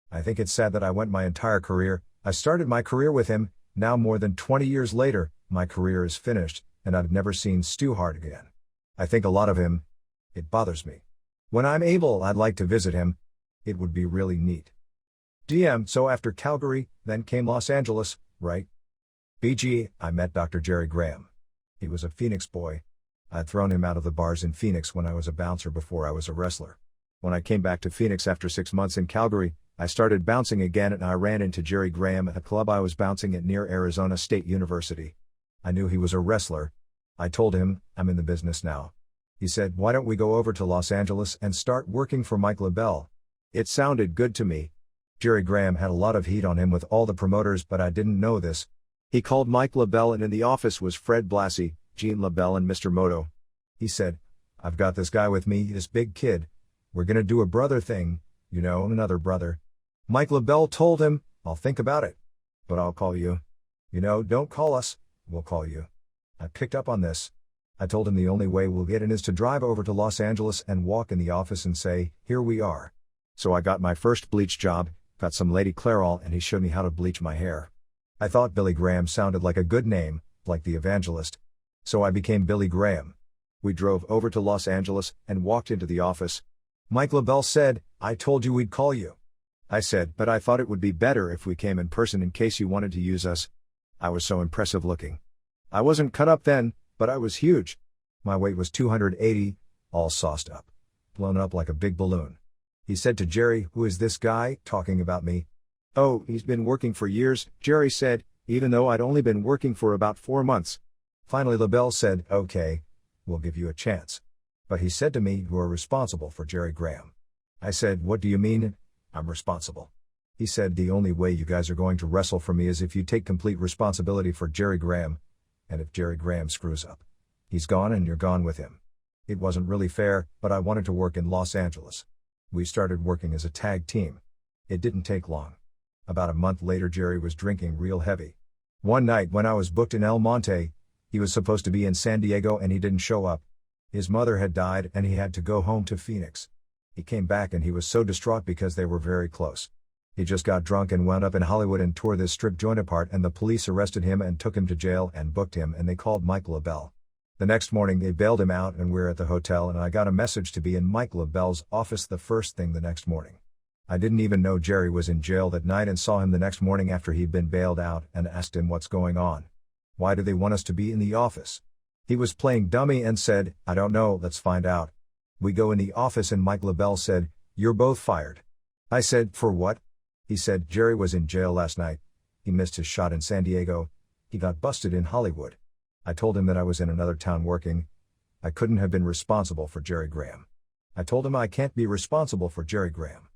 I think it's sad that I went my entire career. I started my career with him. Now more than 20 years later, my career is finished, and I've never seen Stu Hart again. I think a lot of him. It bothers me. When I'm able, I'd like to visit him. It would be really neat. DM, so after Calgary, then came Los Angeles, right? BG, I met Dr. Jerry Graham. He was a Phoenix boy. I'd thrown him out of the bars in Phoenix when I was a bouncer before I was a wrestler. When I came back to Phoenix after 6 months in Calgary, I started bouncing again, and I ran into Jerry Graham at a club I was bouncing at near Arizona State University. I knew he was a wrestler. I told him, "I'm in the business now." He said, "Why don't we go over to Los Angeles and start working for Mike LaBelle?" It sounded good to me. Jerry Graham had a lot of heat on him with all the promoters, but I didn't know this. He called Mike LaBelle, and in the office was Fred Blassie, Gene LaBelle, and Mr. Moto. He said, "I've got this guy with me, this big kid. We're gonna do a brother thing, another brother." Mike LaBelle told him, "I'll think about it. But I'll call you. Don't call us, we'll call you." I picked up on this. I told him the only way we'll get in is to drive over to Los Angeles and walk in the office and say, "Here we are." So I got my first bleach job, got some Lady Clairol, and he showed me how to bleach my hair. I thought Billy Graham sounded like a good name, like the evangelist. So I became Billy Graham. We drove over to Los Angeles and walked into the office. Mike LaBelle said, "I told you we'd call you." I said, "But I thought it would be better if we came in person in case you wanted to use us." I was so impressive looking. I wasn't cut up then, but I was huge. My weight was 280, all sauced up, blown up like a big balloon. He said to Jerry, "Who is this guy talking about me?" "Oh, he's been working for years," Jerry said, even though I'd only been working for about 4 months. Finally LaBelle said, "Okay, we'll give you a chance." But he said to me, "You are responsible for Jerry Graham." I said, "What do you mean? I'm responsible." He said, "The only way you guys are going to wrestle for me is if you take complete responsibility for Jerry Graham. And if Jerry Graham screws up, he's gone and you're gone with him." It wasn't really fair, but I wanted to work in Los Angeles. We started working as a tag team. It didn't take long. About a month later, Jerry was drinking real heavy. One night when I was booked in El Monte, he was supposed to be in San Diego and he didn't show up. His mother had died and he had to go home to Phoenix. He came back and he was so distraught because they were very close. He just got drunk and wound up in Hollywood and tore this strip joint apart, and the police arrested him and took him to jail and booked him, and they called Mike LaBelle. The next morning they bailed him out and we're at the hotel, and I got a message to be in Mike LaBelle's office the first thing the next morning. I didn't even know Jerry was in jail that night and saw him the next morning after he'd been bailed out and asked him what's going on. Why do they want us to be in the office? He was playing dummy and said, "I don't know, let's find out." We go in the office and Mike LaBelle said, "You're both fired." I said, "For what?" He said, "Jerry was in jail last night. He missed his shot in San Diego. He got busted in Hollywood." I told him that I was in another town working. I couldn't have been responsible for Jerry Graham. I told him I can't be responsible for Jerry Graham.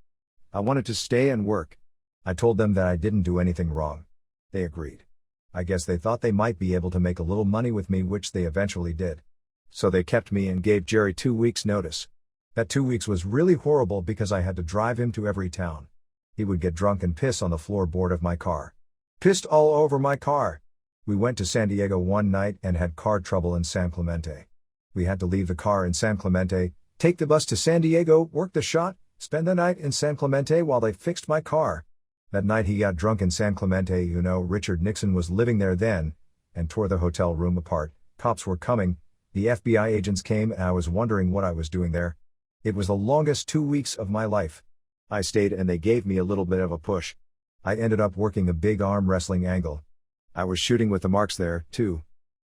I wanted to stay and work. I told them that I didn't do anything wrong. They agreed. I guess they thought they might be able to make a little money with me, which they eventually did. So they kept me and gave Jerry 2 weeks' notice. That 2 weeks was really horrible because I had to drive him to every town. He would get drunk and piss on the floorboard of my car. Pissed all over my car. We went to San Diego one night and had car trouble in San Clemente. We had to leave the car in San Clemente, take the bus to San Diego, work the shot, spend the night in San Clemente while they fixed my car. That night he got drunk in San Clemente. Richard Nixon was living there then, and tore the hotel room apart. Cops were coming, the FBI agents came, and I was wondering what I was doing there. It was the longest 2 weeks of my life. I stayed and they gave me a little bit of a push. I ended up working a big arm wrestling angle. I was shooting with the marks there, too.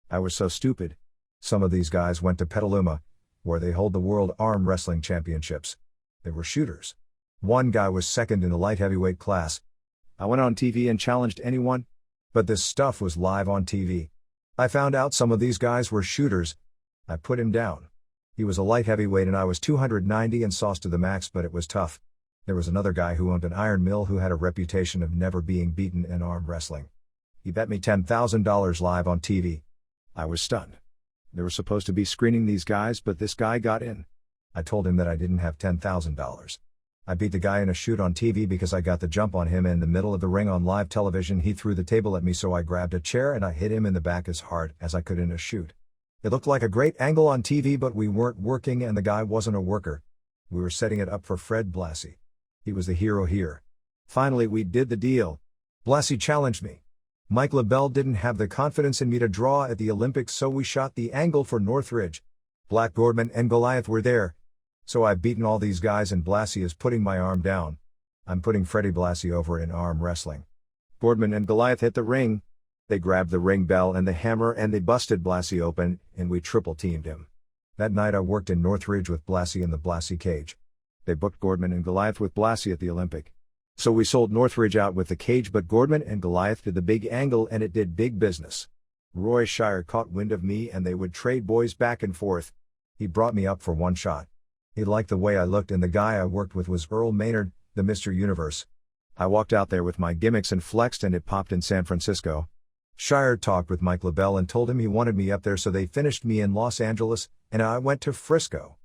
I was so stupid. Some of these guys went to Petaluma, where they hold the World Arm Wrestling Championships. They were shooters. One guy was second in the light heavyweight class. I went on TV and challenged anyone. But this stuff was live on TV. I found out some of these guys were shooters. I put him down. He was a light heavyweight and I was 290 and sauced to the max, but it was tough. There was another guy who owned an iron mill who had a reputation of never being beaten in arm wrestling. He bet me $10,000 live on TV. I was stunned. They were supposed to be screening these guys, but this guy got in. I told him that I didn't have $10,000. I beat the guy in a shoot on TV because I got the jump on him in the middle of the ring on live television. He threw the table at me, so I grabbed a chair and I hit him in the back as hard as I could in a shoot. It looked like a great angle on TV, but we weren't working and the guy wasn't a worker. We were setting it up for Fred Blassie. He was the hero here. Finally we did the deal. Blassie challenged me. Mike LaBelle didn't have the confidence in me to draw at the Olympics, so we shot the angle for Northridge. Black Gordman and Goliath were there. So I've beaten all these guys and Blassie is putting my arm down. I'm putting Freddie Blassie over in arm wrestling. Gordman and Goliath hit the ring. They grabbed the ring bell and the hammer and they busted Blassie open, and we triple teamed him. That night I worked in Northridge with Blassie in the Blassie cage. They booked Gordman and Goliath with Blassie at the Olympic. So we sold Northridge out with the cage, but Gordman and Goliath did the big angle and it did big business. Roy Shire caught wind of me and they would trade boys back and forth. He brought me up for one shot. He liked the way I looked, and the guy I worked with was Earl Maynard, the Mr. Universe. I walked out there with my gimmicks and flexed, and it popped in San Francisco. Shire talked with Mike LaBelle and told him he wanted me up there, so they finished me in Los Angeles, and I went to Frisco.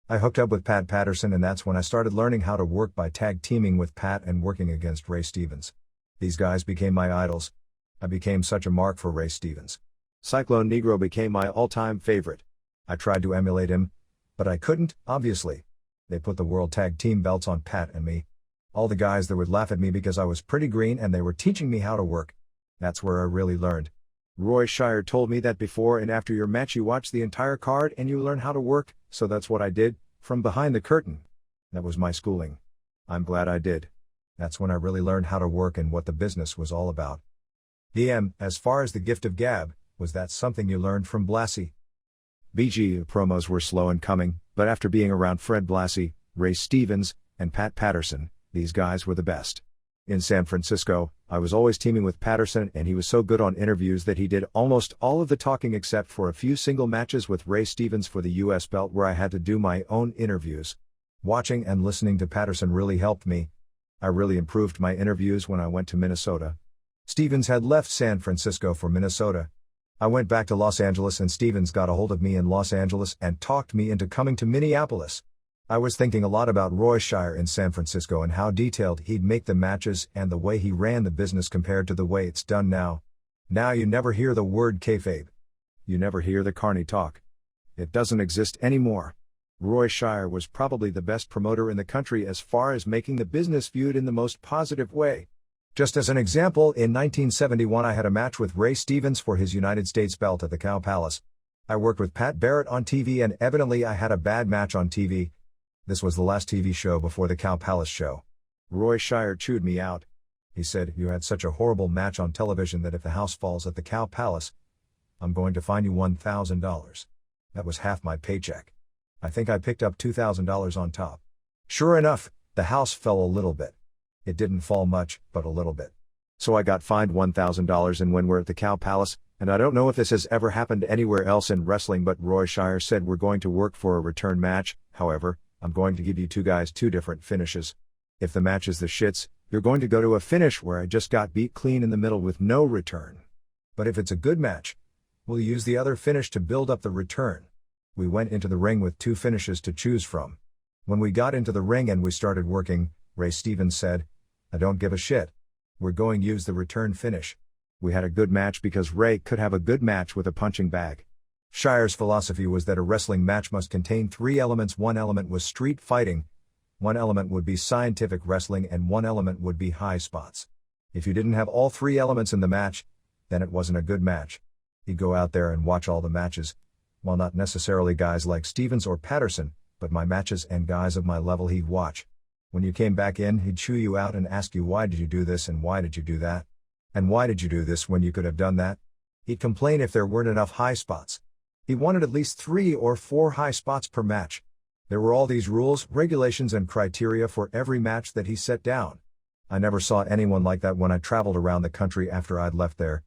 I hooked up with Pat Patterson, and that's when I started learning how to work by tag teaming with Pat and working against Ray Stevens. These guys became my idols. I became such a mark for Ray Stevens. Cyclone Negro became my all-time favorite. I tried to emulate him, but I couldn't, obviously. They put the World Tag Team belts on Pat and me. All the guys there would laugh at me because I was pretty green and they were teaching me how to work. That's where I really learned. Roy Shire told me that before and after your match you watch the entire card and you learn how to work, so that's what I did, from behind the curtain. That was my schooling. I'm glad I did. That's when I really learned how to work and what the business was all about. DM, as far as the gift of gab, was that something you learned from Blassie? BG promos were slow in coming, but after being around Fred Blassie, Ray Stevens, and Pat Patterson, these guys were the best. In San Francisco, I was always teaming with Patterson, and he was so good on interviews that he did almost all of the talking except for a few single matches with Ray Stevens for the US belt where I had to do my own interviews. Watching and listening to Patterson really helped me. I really improved my interviews when I went to Minnesota. Stevens had left San Francisco for Minnesota. I went back to Los Angeles and Stevens got a hold of me in Los Angeles and talked me into coming to Minneapolis. I was thinking a lot about Roy Shire in San Francisco and how detailed he'd make the matches and the way he ran the business compared to the way it's done now. Now you never hear the word kayfabe. You never hear the carny talk. It doesn't exist anymore. Roy Shire was probably the best promoter in the country as far as making the business viewed in the most positive way. Just as an example, in 1971 I had a match with Ray Stevens for his United States belt at the Cow Palace. I worked with Pat Barrett on TV and evidently I had a bad match on TV. This was the last TV show before the Cow Palace show. Roy Shire chewed me out. He said, "You had such a horrible match on television that if the house falls at the Cow Palace, I'm going to fine you $1,000. That was half my paycheck. I think I picked up $2,000 on top. Sure enough, the house fell a little bit. It didn't fall much, but a little bit. So I got fined $1,000, and when we're at the Cow Palace, and I don't know if this has ever happened anywhere else in wrestling, but Roy Shire said we're going to work for a return match. However, I'm going to give you two guys two different finishes. If the match is the shits, you're going to go to a finish where I just got beat clean in the middle with no return. But if it's a good match, we'll use the other finish to build up the return." We went into the ring with two finishes to choose from. When we got into the ring and we started working, Ray Stevens said, "I don't give a shit. We're going to use the return finish." We had a good match because Ray could have a good match with a punching bag. Shire's philosophy was that a wrestling match must contain three elements. One element was street fighting, one element would be scientific wrestling, and one element would be high spots. If you didn't have all three elements in the match, then it wasn't a good match. He'd go out there and watch all the matches. Well, not necessarily guys like Stevens or Patterson, but my matches and guys of my level he'd watch. When you came back in, he'd chew you out and ask you, "Why did you do this and why did you do that? And why did you do this when you could have done that?" He'd complain if there weren't enough high spots. He wanted at least 3 or 4 high spots per match. There were all these rules, regulations and criteria for every match that he set down. I never saw anyone like that when I traveled around the country after I'd left there.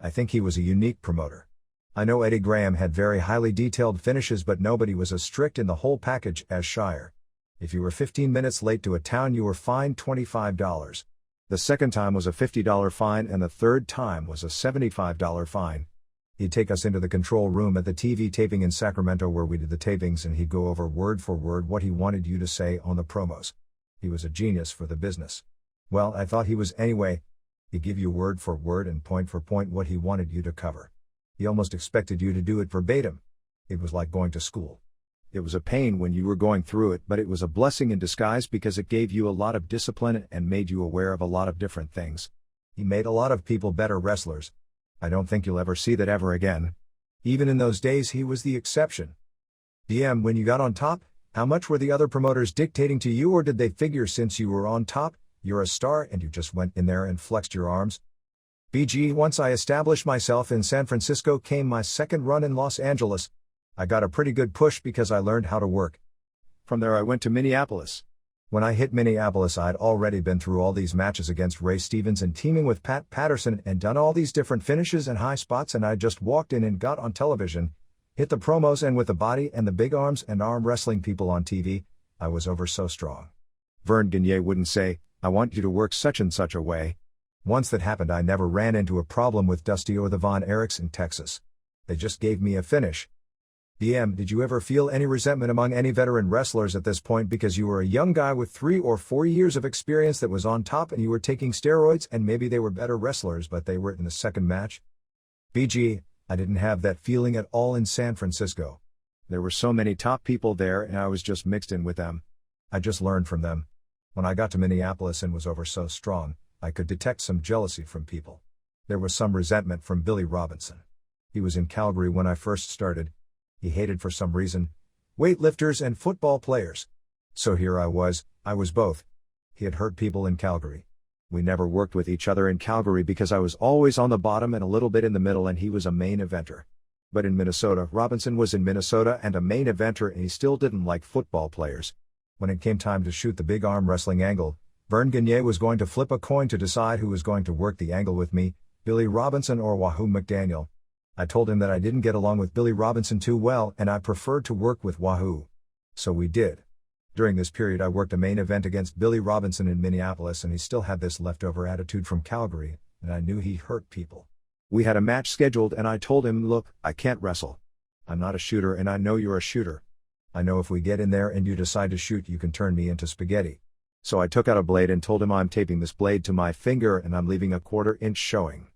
I think he was a unique promoter. I know Eddie Graham had very highly detailed finishes, but nobody was as strict in the whole package as Shire. If you were 15 minutes late to a town, you were fined $25. The second time was a $50 fine and the third time was a $75 fine. He'd take us into the control room at the TV taping in Sacramento where we did the tapings, and he'd go over word for word what he wanted you to say on the promos. He was a genius for the business. Well, I thought he was anyway. He'd give you word for word and point for point what he wanted you to cover. He almost expected you to do it verbatim. It was like going to school. It was a pain when you were going through it, but it was a blessing in disguise because it gave you a lot of discipline and made you aware of a lot of different things. He made a lot of people better wrestlers. I don't think you'll ever see that ever again. Even in those days he was the exception. DM, when you got on top, how much were the other promoters dictating to you, or did they figure since you were on top, you're a star and you just went in there and flexed your arms? BG, once I established myself in San Francisco came my second run in Los Angeles. I got a pretty good push because I learned how to work. From there I went to Minneapolis. When I hit Minneapolis I'd already been through all these matches against Ray Stevens and teaming with Pat Patterson and done all these different finishes and high spots, and I just walked in and got on television, hit the promos, and with the body and the big arms and arm wrestling people on TV, I was over so strong. Vern Gagne wouldn't say, I want you to work such and such a way. Once that happened I never ran into a problem with Dusty or the Von Erichs in Texas. They just gave me a finish. DM, did you ever feel any resentment among any veteran wrestlers at this point because you were a young guy with 3 or 4 years of experience that was on top and you were taking steroids and maybe they were better wrestlers but they were in the second match? BG, I didn't have that feeling at all in San Francisco. There were so many top people there and I was just mixed in with them. I just learned from them. When I got to Minneapolis and was over so strong, I could detect some jealousy from people. There was some resentment from Billy Robinson. He was in Calgary when I first started. He hated for some reason weightlifters and football players. So here I was both. He had hurt people in Calgary. We never worked with each other in Calgary because I was always on the bottom and a little bit in the middle and he was a main eventer. But in Minnesota, Robinson was in Minnesota and a main eventer and he still didn't like football players. When it came time to shoot the big arm wrestling angle, Vern Gagne was going to flip a coin to decide who was going to work the angle with me, Billy Robinson or Wahoo McDaniel. I told him that I didn't get along with Billy Robinson too well and I preferred to work with Wahoo. So we did. During this period I worked a main event against Billy Robinson in Minneapolis and he still had this leftover attitude from Calgary, and I knew he hurt people. We had a match scheduled and I told him, look, I can't wrestle. I'm not a shooter and I know you're a shooter. I know if we get in there and you decide to shoot you can turn me into spaghetti. So I took out a blade and told him I'm taping this blade to my finger and I'm leaving a 1/4 inch showing.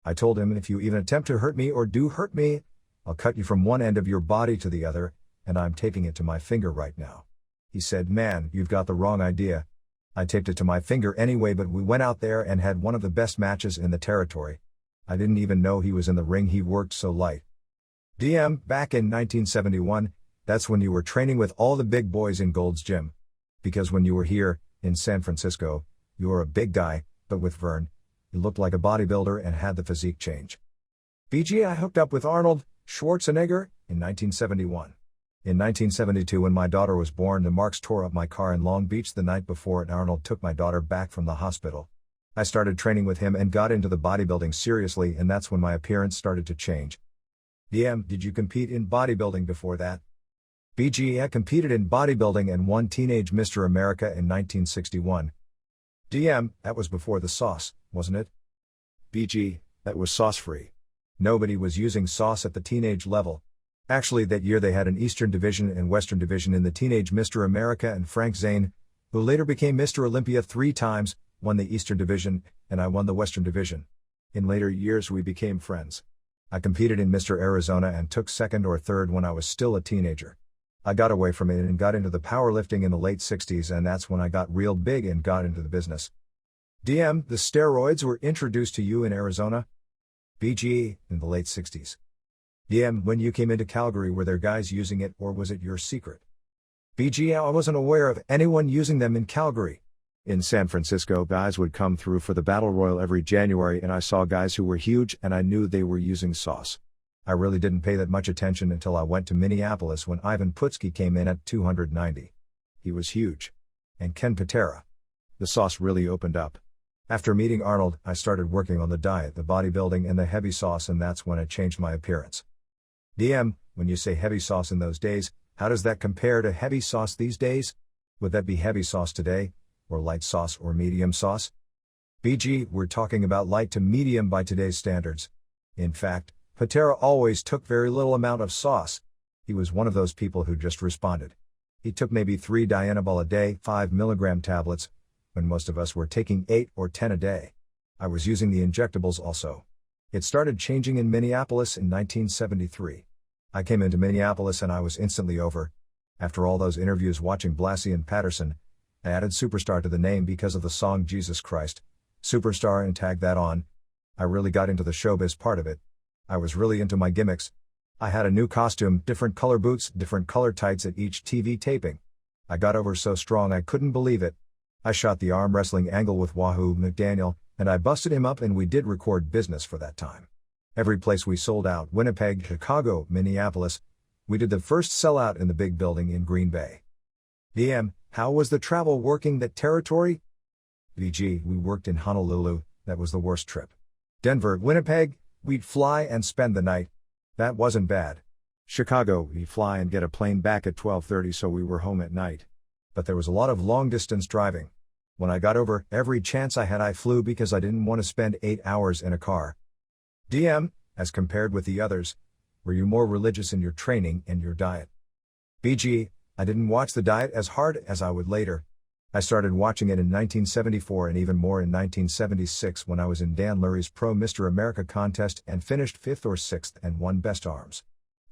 I told him if you even attempt to hurt me or do hurt me, I'll cut you from one end of your body to the other, and I'm taping it to my finger right now. He said, man, you've got the wrong idea. I taped it to my finger anyway, but we went out there and had one of the best matches in the territory. I didn't even know he was in the ring, he worked so light. DM, back in 1971, that's when you were training with all the big boys in Gold's Gym. Because when you were here, in San Francisco, you were a big guy, but with Vern, you looked like a bodybuilder and had the physique change. BG, I hooked up with Arnold Schwarzenegger in 1971. In 1972 when my daughter was born, the marks tore up my car in Long Beach the night before and Arnold took my daughter back from the hospital. I started training with him and got into the bodybuilding seriously, and that's when my appearance started to change. DM, did you compete in bodybuilding before that? BG, I competed in bodybuilding and won Teenage Mr. America in 1961. DM, that was before the sauce, wasn't it? BG, that was sauce-free. Nobody was using sauce at the teenage level. Actually, that year they had an Eastern Division and Western Division in the Teenage Mr. America, and Frank Zane, who later became Mr. Olympia 3 times, won the Eastern Division, and I won the Western Division. In later years we became friends. I competed in Mr. Arizona and took 2nd or 3rd when I was still a teenager. I got away from it and got into the powerlifting in the late 60s, and that's when I got real big and got into the business. DM, the steroids were introduced to you in Arizona? BG, in the late 60s. DM, when you came into Calgary were there guys using it or was it your secret? BG, I wasn't aware of anyone using them in Calgary. In San Francisco guys would come through for the Battle Royal every January and I saw guys who were huge and I knew they were using sauce. I really didn't pay that much attention until I went to Minneapolis when Ivan Putski came in at 290. He was huge. And Ken Patera. The sauce really opened up. After meeting Arnold, I started working on the diet, the bodybuilding and the heavy sauce, and that's when it changed my appearance. DM, when you say heavy sauce in those days, how does that compare to heavy sauce these days? Would that be heavy sauce today? Or light sauce or medium sauce? BG, we're talking about light to medium by today's standards. In fact, Patera always took very little amount of sauce. He was one of those people who just responded. He took maybe 3 Dianabol a day, 5 milligram tablets, when most of us were taking 8 or 10 a day. I was using the injectables also. It started changing in Minneapolis in 1973. I came into Minneapolis and I was instantly over. After all those interviews watching Blassie and Patterson, I added Superstar to the name because of the song Jesus Christ, Superstar, and tagged that on. I really got into the showbiz part of it. I was really into my gimmicks. I had a new costume, different color boots, different color tights at each TV taping. I got over so strong I couldn't believe it. I shot the arm wrestling angle with Wahoo McDaniel, and I busted him up, and we did record business for that time. Every place we sold out: Winnipeg, Chicago, Minneapolis. We did the first sellout in the big building in Green Bay. DM, how was the travel working that territory? VG, we worked in Honolulu, that was the worst trip. Denver, Winnipeg, we'd fly and spend the night. That wasn't bad. Chicago, we'd fly and get a plane back at 12:30, so we were home at night. But there was a lot of long distance driving. When I got over, every chance I had I flew because I didn't want to spend 8 hours in a car. DM, as compared with the others, were you more religious in your training and your diet? BG, I didn't watch the diet as hard as I would later. I started watching it in 1974 and even more in 1976 when I was in Dan Lurie's Pro Mr. America contest and finished 5th or 6th and won Best Arms.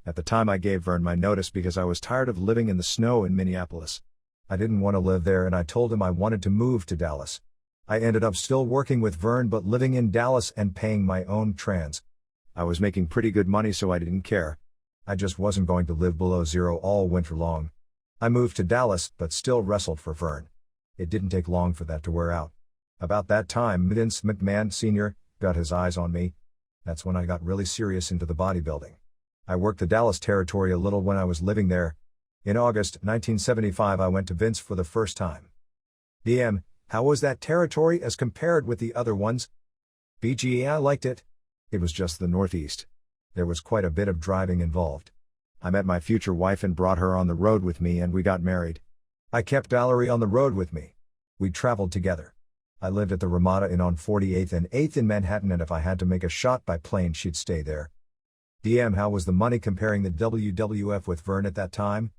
At the time I gave Vern my notice because I was tired of living in the snow in Minneapolis. I didn't want to live there and I told him I wanted to move to Dallas. I ended up still working with Vern but living in Dallas and paying my own trans. I was making pretty good money so I didn't care. I just wasn't going to live below zero all winter long. I moved to Dallas but still wrestled for Vern. It didn't take long for that to wear out. About that time Vince McMahon Sr. got his eyes on me. That's when I got really serious into the bodybuilding. I worked the Dallas territory a little when I was living there. In August 1975 I went to Vince for the first time. DM, how was that territory as compared with the other ones? BG, I liked it. It was just the Northeast. There was quite a bit of driving involved. I met my future wife and brought her on the road with me and we got married. I kept Valerie on the road with me. We traveled together. I lived at the Ramada Inn on 48th and 8th in Manhattan, and if I had to make a shot by plane she'd stay there. DM, how was the money comparing the WWF with Vern at that time?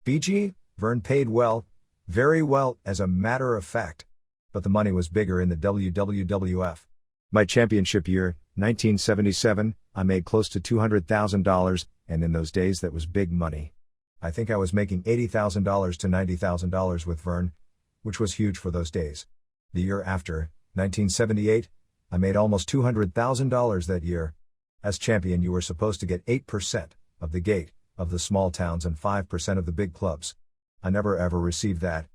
BG, Vern paid well, very well as a matter of fact. But the money was bigger in the WWF. My championship year, 1977, I made close to $200,000, and in those days that was big money. I think I was making $80,000 to $90,000 with Vern, which was huge for those days. The year after, 1978, I made almost $200,000 that year. As champion you were supposed to get 8% of the gate of the small towns and 5% of the big clubs. I never ever received that.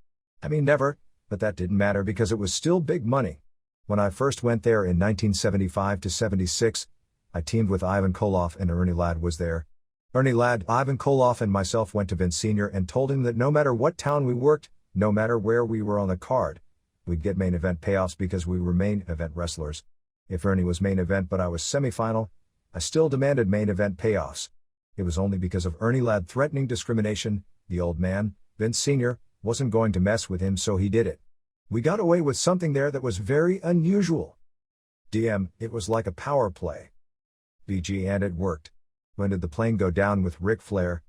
I mean never, but that didn't matter because it was still big money. When I first went there in 1975 to 76, I teamed with Ivan Koloff and Ernie Ladd was there. Ernie Ladd, Ivan Koloff and myself went to Vince Sr. and told him that no matter what town we worked, no matter where we were on the card, we'd get main event payoffs because we were main event wrestlers. If Ernie was main event but I was semifinal, I still demanded main event payoffs. It was only because of Ernie Ladd threatening discrimination. The old man, Vince Sr., wasn't going to mess with him, so he did it. We got away with something there that was very unusual. DM, it was like a power play. BG, and it worked. When did the plane go down with Ric Flair?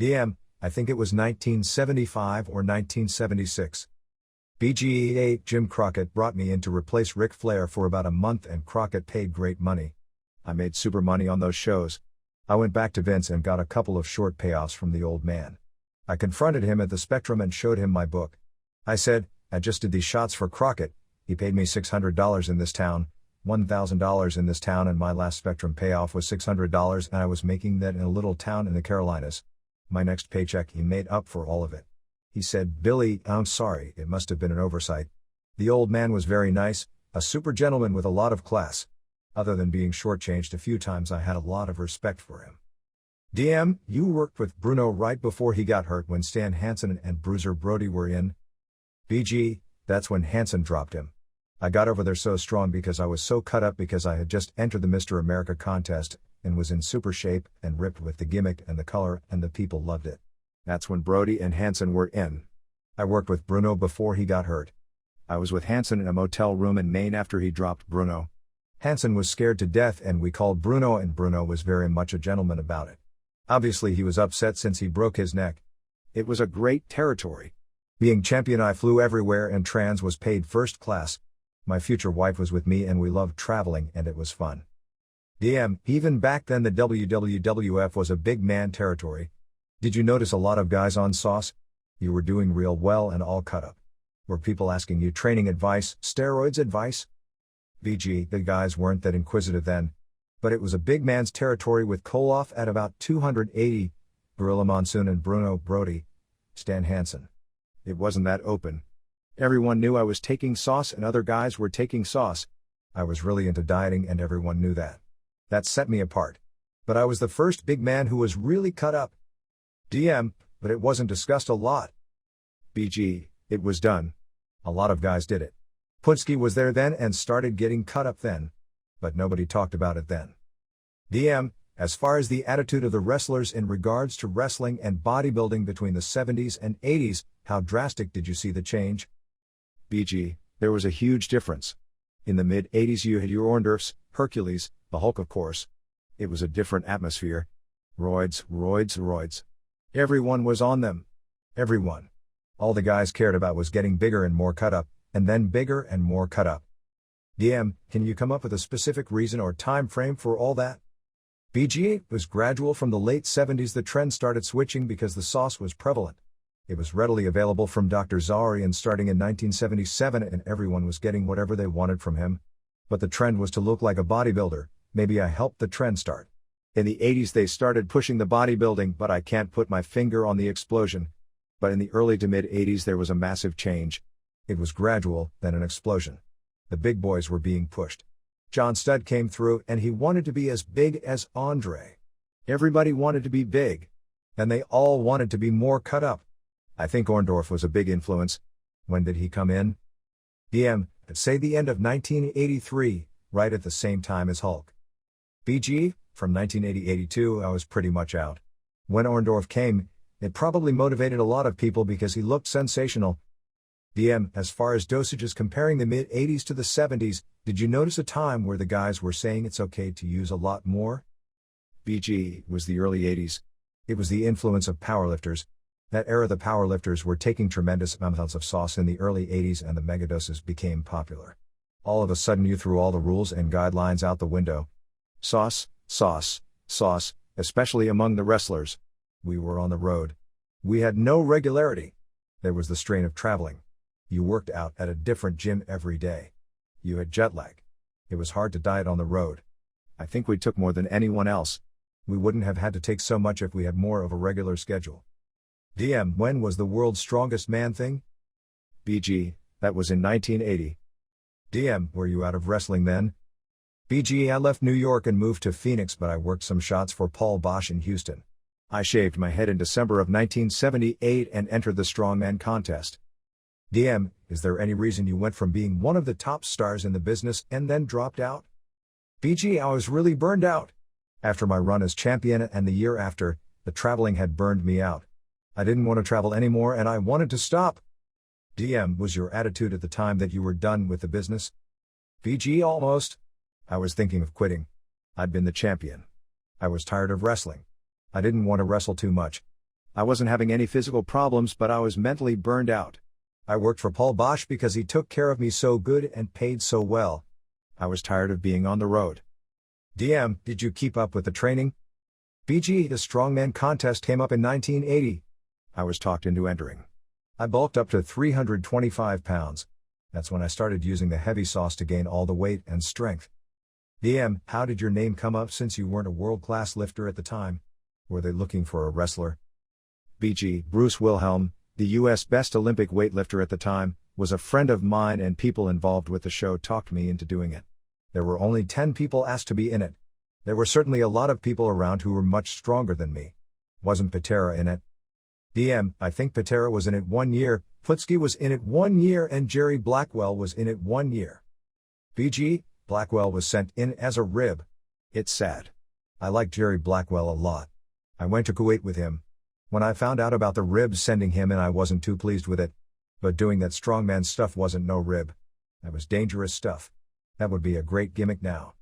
DM, I think it was 1975 or 1976. BG, Jim Crockett brought me in to replace Ric Flair for about a month and Crockett paid great money. I made super money on those shows. I went back to Vince and got a couple of short payoffs from the old man. I confronted him at the Spectrum and showed him my book. I said, I just did these shots for Crockett. He paid me $600 in this town, $1,000 in this town, and my last Spectrum payoff was $600 and I was making that in a little town in the Carolinas. My next paycheck he made up for all of it. He said, Billy, I'm sorry, it must have been an oversight. The old man was very nice, a super gentleman with a lot of class. Other than being shortchanged a few times, I had a lot of respect for him. DM, you worked with Bruno right before he got hurt when Stan Hansen and Bruiser Brody were in. BG, that's when Hansen dropped him. I got over there so strong because I was so cut up because I had just entered the Mr. America contest and was in super shape and ripped with the gimmick and the color, and the people loved it. That's when Brody and Hansen were in. I worked with Bruno before he got hurt. I was with Hansen in a motel room in Maine after he dropped Bruno. Hansen was scared to death and we called Bruno, and Bruno was very much a gentleman about it. Obviously he was upset since he broke his neck. It was a great territory. Being champion, I flew everywhere and trans was paid first class. My future wife was with me and we loved traveling and it was fun. DM, even back then the WWF was a big man territory. Did you notice a lot of guys on sauce? You were doing real well and all cut up. Were people asking you training advice, steroids advice? BG, the guys weren't that inquisitive then. But it was a big man's territory with Koloff at about 280, Gorilla Monsoon and Bruno Brody, Stan Hansen. It wasn't that open. Everyone knew I was taking sauce and other guys were taking sauce. I was really into dieting and everyone knew that. That set me apart. But I was the first big man who was really cut up. DM, but it wasn't discussed a lot. BG, it was done. A lot of guys did it. Putski was there then and started getting cut up then. But nobody talked about it then. DM, as far as the attitude of the wrestlers in regards to wrestling and bodybuilding between the 70s and 80s, how drastic did you see the change? BG, there was a huge difference. In the mid-80s you had your Orndorffs, Hercules, the Hulk of course. It was a different atmosphere. Roids. Everyone was on them. Everyone. All the guys cared about was getting bigger and more cut up, and then bigger and more cut up. DM, can you come up with a specific reason or time frame for all that? BG, was gradual. From the late 70s the trend started switching because the sauce was prevalent. It was readily available from Dr. Zarian starting in 1977 and everyone was getting whatever they wanted from him. But the trend was to look like a bodybuilder. Maybe I helped the trend start. In the 80s they started pushing the bodybuilding, but I can't put my finger on the explosion. But in the early to mid 80s there was a massive change. It was gradual, then an explosion. The big boys were being pushed. John Studd came through and he wanted to be as big as Andre. Everybody wanted to be big. And they all wanted to be more cut up. I think Orndorff was a big influence. When did he come in? DM, I'd say the end of 1983, right at the same time as Hulk. BG, from 1980-82 I was pretty much out. When Orndorff came, it probably motivated a lot of people because he looked sensational. DM, as far as dosages comparing the mid-80s to the 70s, did you notice a time where the guys were saying it's okay to use a lot more? BG, was the early 80s. It was the influence of powerlifters. That era the powerlifters were taking tremendous amounts of sauce in the early 80s and the megadoses became popular. All of a sudden you threw all the rules and guidelines out the window. Sauce, especially among the wrestlers. We were on the road. We had no regularity. There was the strain of traveling. You worked out at a different gym every day. You had jet lag. It was hard to diet on the road. I think we took more than anyone else. We wouldn't have had to take so much if we had more of a regular schedule. DM, when was the world's strongest man thing? BG, that was in 1980. DM, were you out of wrestling then? BG, I left New York and moved to Phoenix, but I worked some shots for Paul Bosch in Houston. I shaved my head in December of 1978 and entered the strongman contest. DM, is there any reason you went from being one of the top stars in the business and then dropped out? BG, I was really burned out. After my run as champion and the year after, the traveling had burned me out. I didn't want to travel anymore and I wanted to stop. DM, was your attitude at the time that you were done with the business? BG, almost. I was thinking of quitting. I'd been the champion. I was tired of wrestling. I didn't want to wrestle too much. I wasn't having any physical problems, but I was mentally burned out. I worked for Paul Bosch because he took care of me so good and paid so well. I was tired of being on the road. DM, did you keep up with the training? BG, the strongman contest came up in 1980. I was talked into entering. I bulked up to 325 pounds. That's when I started using the heavy sauce to gain all the weight and strength. DM, how did your name come up since you weren't a world-class lifter at the time? Were they looking for a wrestler? BG, Bruce Wilhelm, the U.S. best Olympic weightlifter at the time, was a friend of mine and people involved with the show talked me into doing it. There were only 10 people asked to be in it. There were certainly a lot of people around who were much stronger than me. Wasn't Patera in it? DM, I think Patera was in it 1 year, Putski was in it 1 year and Jerry Blackwell was in it 1 year. BG, Blackwell was sent in as a rib. It's sad. I liked Jerry Blackwell a lot. I went to Kuwait with him. When I found out about the ribs sending him in I wasn't too pleased with it. But doing that strongman stuff wasn't no rib. That was dangerous stuff. That would be a great gimmick now.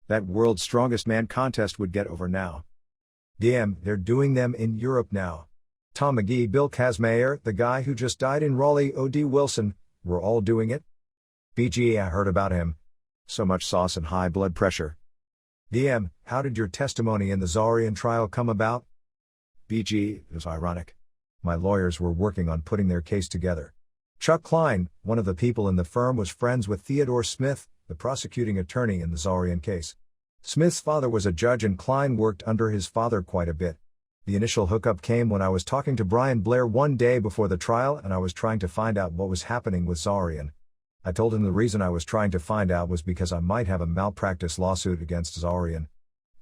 That World's Strongest Man contest would get over now. Damn, they're doing them in Europe now. Tom McGee, Bill Kazmaier, the guy who just died in Raleigh, O.D. Wilson, we're all doing it. BG, I heard about him. So much sauce and high blood pressure. DM, how did your testimony in the Zaurian trial come about? BG, it was ironic. My lawyers were working on putting their case together. Chuck Klein, one of the people in the firm, was friends with Theodore Smith, the prosecuting attorney in the Zaurian case. Smith's father was a judge and Klein worked under his father quite a bit. The initial hookup came when I was talking to Brian Blair one day before the trial and I was trying to find out what was happening with Zaurian. I told him the reason I was trying to find out was because I might have a malpractice lawsuit against Zaurian.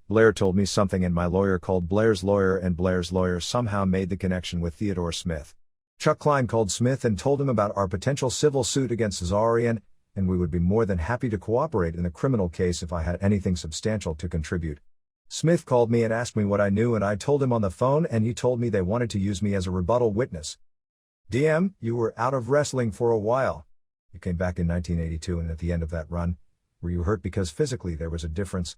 Blair told me something and my lawyer called Blair's lawyer and Blair's lawyer somehow made the connection with Theodore Smith. Chuck Klein called Smith and told him about our potential civil suit against Zaurian, and we would be more than happy to cooperate in the criminal case if I had anything substantial to contribute. Smith called me and asked me what I knew and I told him on the phone and he told me they wanted to use me as a rebuttal witness. DM, you were out of wrestling for a while. You came back in 1982 and at the end of that run, were you hurt because physically there was a difference?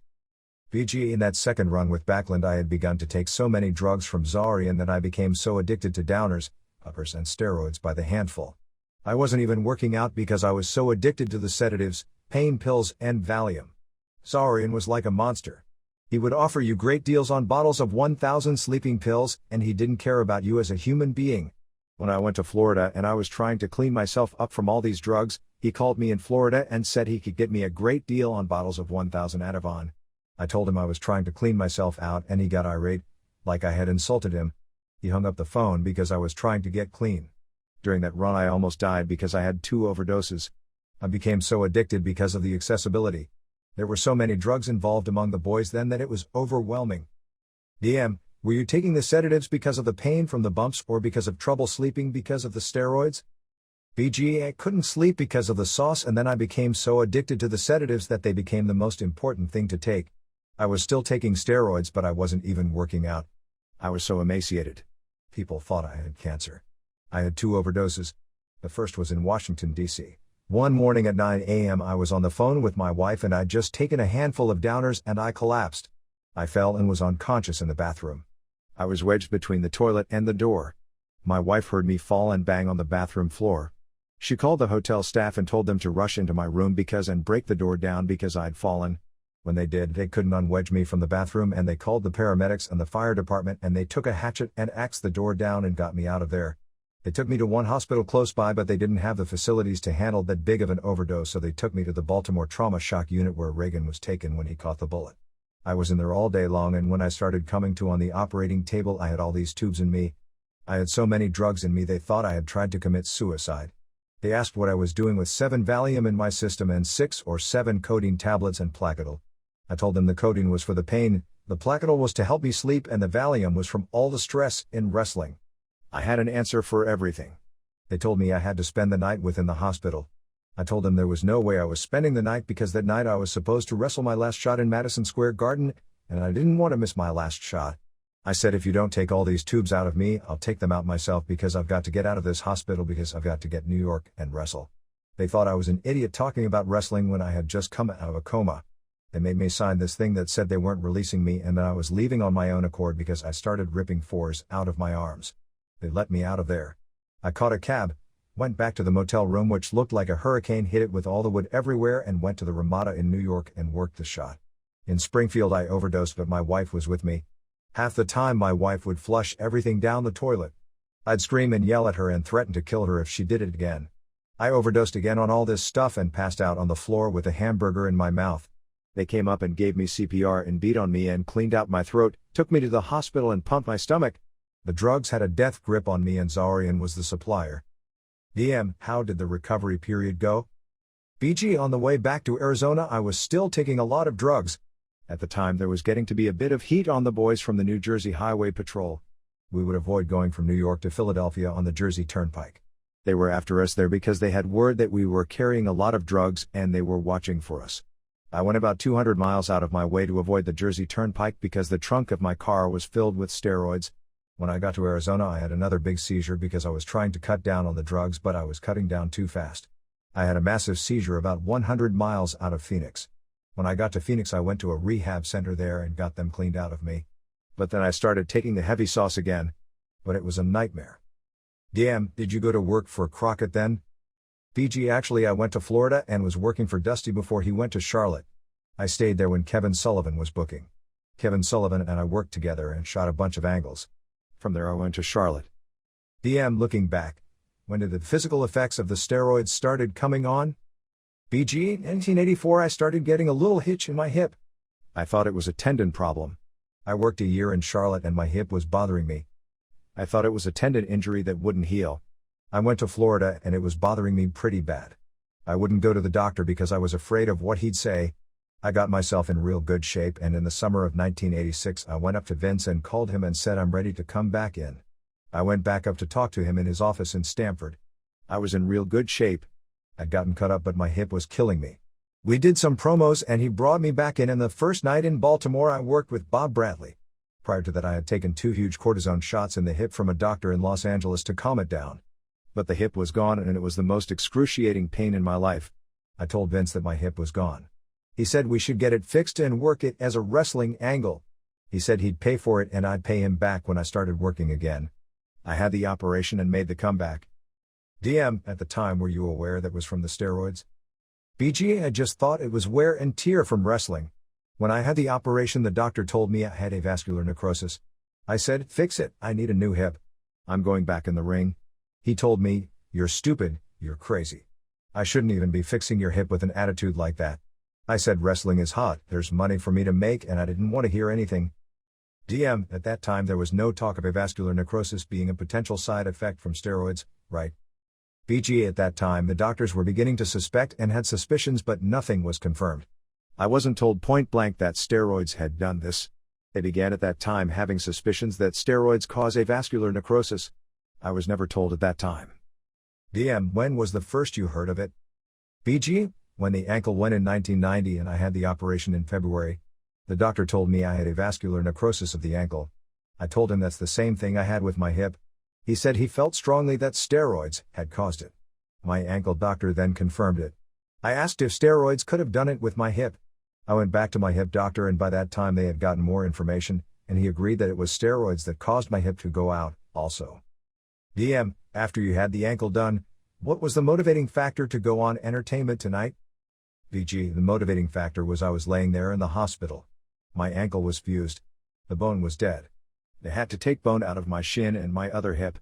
BG, in that second run with Backlund I had begun to take so many drugs from Zaurian that I became so addicted to downers, uppers and steroids by the handful. I wasn't even working out because I was so addicted to the sedatives, pain pills and Valium. Zaurian was like a monster. He would offer you great deals on bottles of 1,000 sleeping pills and he didn't care about you as a human being. When I went to Florida and I was trying to clean myself up from all these drugs, he called me in Florida and said he could get me a great deal on bottles of 1,000 Ativan. I told him I was trying to clean myself out and he got irate, like I had insulted him. He hung up the phone because I was trying to get clean. During that run I almost died because I had 2 overdoses. I became so addicted because of the accessibility. There were so many drugs involved among the boys then that it was overwhelming. DM, were you taking the sedatives because of the pain from the bumps or because of trouble sleeping because of the steroids? BG, I couldn't sleep because of the sauce and then I became so addicted to the sedatives that they became the most important thing to take. I was still taking steroids but I wasn't even working out. I was so emaciated. People thought I had cancer. I had 2 overdoses. The first was in Washington, D.C. One morning at 9 a.m. I was on the phone with my wife and I'd just taken a handful of downers and I collapsed. I fell and was unconscious in the bathroom. I was wedged between the toilet and the door. My wife heard me fall and bang on the bathroom floor. She called the hotel staff and told them to rush into my room and break the door down because I'd fallen. When they did, they couldn't unwedge me from the bathroom and they called the paramedics and the fire department and they took a hatchet and axed the door down and got me out of there. They took me to one hospital close by but they didn't have the facilities to handle that big of an overdose so they took me to the Baltimore trauma shock unit where Reagan was taken when he caught the bullet. I was in there all day long and when I started coming to on the operating table I had all these tubes in me. I had so many drugs in me they thought I had tried to commit suicide. They asked what I was doing with 7 Valium in my system and 6 or 7 codeine tablets and Placidil. I told them the codeine was for the pain, the Placidil was to help me sleep and the Valium was from all the stress in wrestling. I had an answer for everything. They told me I had to spend the night within the hospital. I told them there was no way I was spending the night because that night I was supposed to wrestle my last shot in Madison Square Garden, and I didn't want to miss my last shot. I said if you don't take all these tubes out of me, I'll take them out myself because I've got to get out of this hospital because I've got to get New York and wrestle. They thought I was an idiot talking about wrestling when I had just come out of a coma. They made me sign this thing that said they weren't releasing me and that I was leaving on my own accord because I started ripping 4s out of my arms. They let me out of there. I caught a cab, went back to the motel room which looked like a hurricane hit it with all the wood everywhere and went to the Ramada in New York and worked the shot. In Springfield I overdosed but my wife was with me. Half the time my wife would flush everything down the toilet. I'd scream and yell at her and threaten to kill her if she did it again. I overdosed again on all this stuff and passed out on the floor with a hamburger in my mouth. They came up and gave me CPR and beat on me and cleaned out my throat, took me to the hospital and pumped my stomach. The drugs had a death grip on me and Zaurian was the supplier. DM, how did the recovery period go? BG, on the way back to Arizona I was still taking a lot of drugs. At the time there was getting to be a bit of heat on the boys from the New Jersey Highway Patrol. We would avoid going from New York to Philadelphia on the Jersey Turnpike. They were after us there because they had word that we were carrying a lot of drugs and they were watching for us. I went about 200 miles out of my way to avoid the Jersey Turnpike because the trunk of my car was filled with steroids. When I got to Arizona, I had another big seizure because I was trying to cut down on the drugs, but I was cutting down too fast. I had a massive seizure about 100 miles out of Phoenix. When I got to Phoenix, I went to a rehab center there and got them cleaned out of me. But then I started taking the heavy sauce again. But it was a nightmare. DM, did you go to work for Crockett then? BG, actually I went to Florida and was working for Dusty before he went to Charlotte. I stayed there when Kevin Sullivan was booking. Kevin Sullivan and I worked together and shot a bunch of angles. From there I went to Charlotte. DM, looking back, when did the physical effects of the steroids started coming on? BG, in 1984 I started getting a little hitch in my hip. I thought it was a tendon problem. I worked a year in Charlotte and my hip was bothering me. I thought it was a tendon injury that wouldn't heal. I went to Florida and it was bothering me pretty bad. I wouldn't go to the doctor because I was afraid of what he'd say. I got myself in real good shape, and in the summer of 1986 I went up to Vince and called him and said I'm ready to come back in. I went back up to talk to him in his office in Stamford. I was in real good shape. I'd gotten cut up but my hip was killing me. We did some promos and he brought me back in, and the first night in Baltimore I worked with Bob Bradley. Prior to that I had taken 2 huge cortisone shots in the hip from a doctor in Los Angeles to calm it down. But the hip was gone and it was the most excruciating pain in my life. I told Vince that my hip was gone. He said we should get it fixed and work it as a wrestling angle. He said he'd pay for it and I'd pay him back when I started working again. I had the operation and made the comeback. DM, at the time were you aware that was from the steroids? BG, I just thought it was wear and tear from wrestling. When I had the operation the doctor told me I had avascular necrosis. I said, fix it, I need a new hip. I'm going back in the ring. He told me, you're stupid, you're crazy. I shouldn't even be fixing your hip with an attitude like that. I said wrestling is hot, there's money for me to make, and I didn't want to hear anything. DM, at that time there was no talk of avascular necrosis being a potential side effect from steroids, right? BG, at that time the doctors were beginning to suspect and had suspicions but nothing was confirmed. I wasn't told point blank that steroids had done this. They began at that time having suspicions that steroids cause avascular necrosis. I was never told at that time. DM, when was the first you heard of it? BG, when the ankle went in 1990 and I had the operation in February. The doctor told me I had avascular necrosis of the ankle. I told him that's the same thing I had with my hip. He said he felt strongly that steroids had caused it. My ankle doctor then confirmed it. I asked if steroids could have done it with my hip. I went back to my hip doctor and by that time they had gotten more information, and he agreed that it was steroids that caused my hip to go out, also. DM, after you had the ankle done, what was the motivating factor to go on Entertainment Tonight? BG, the motivating factor was I was laying there in the hospital. My ankle was fused. The bone was dead. They had to take bone out of my shin and my other hip.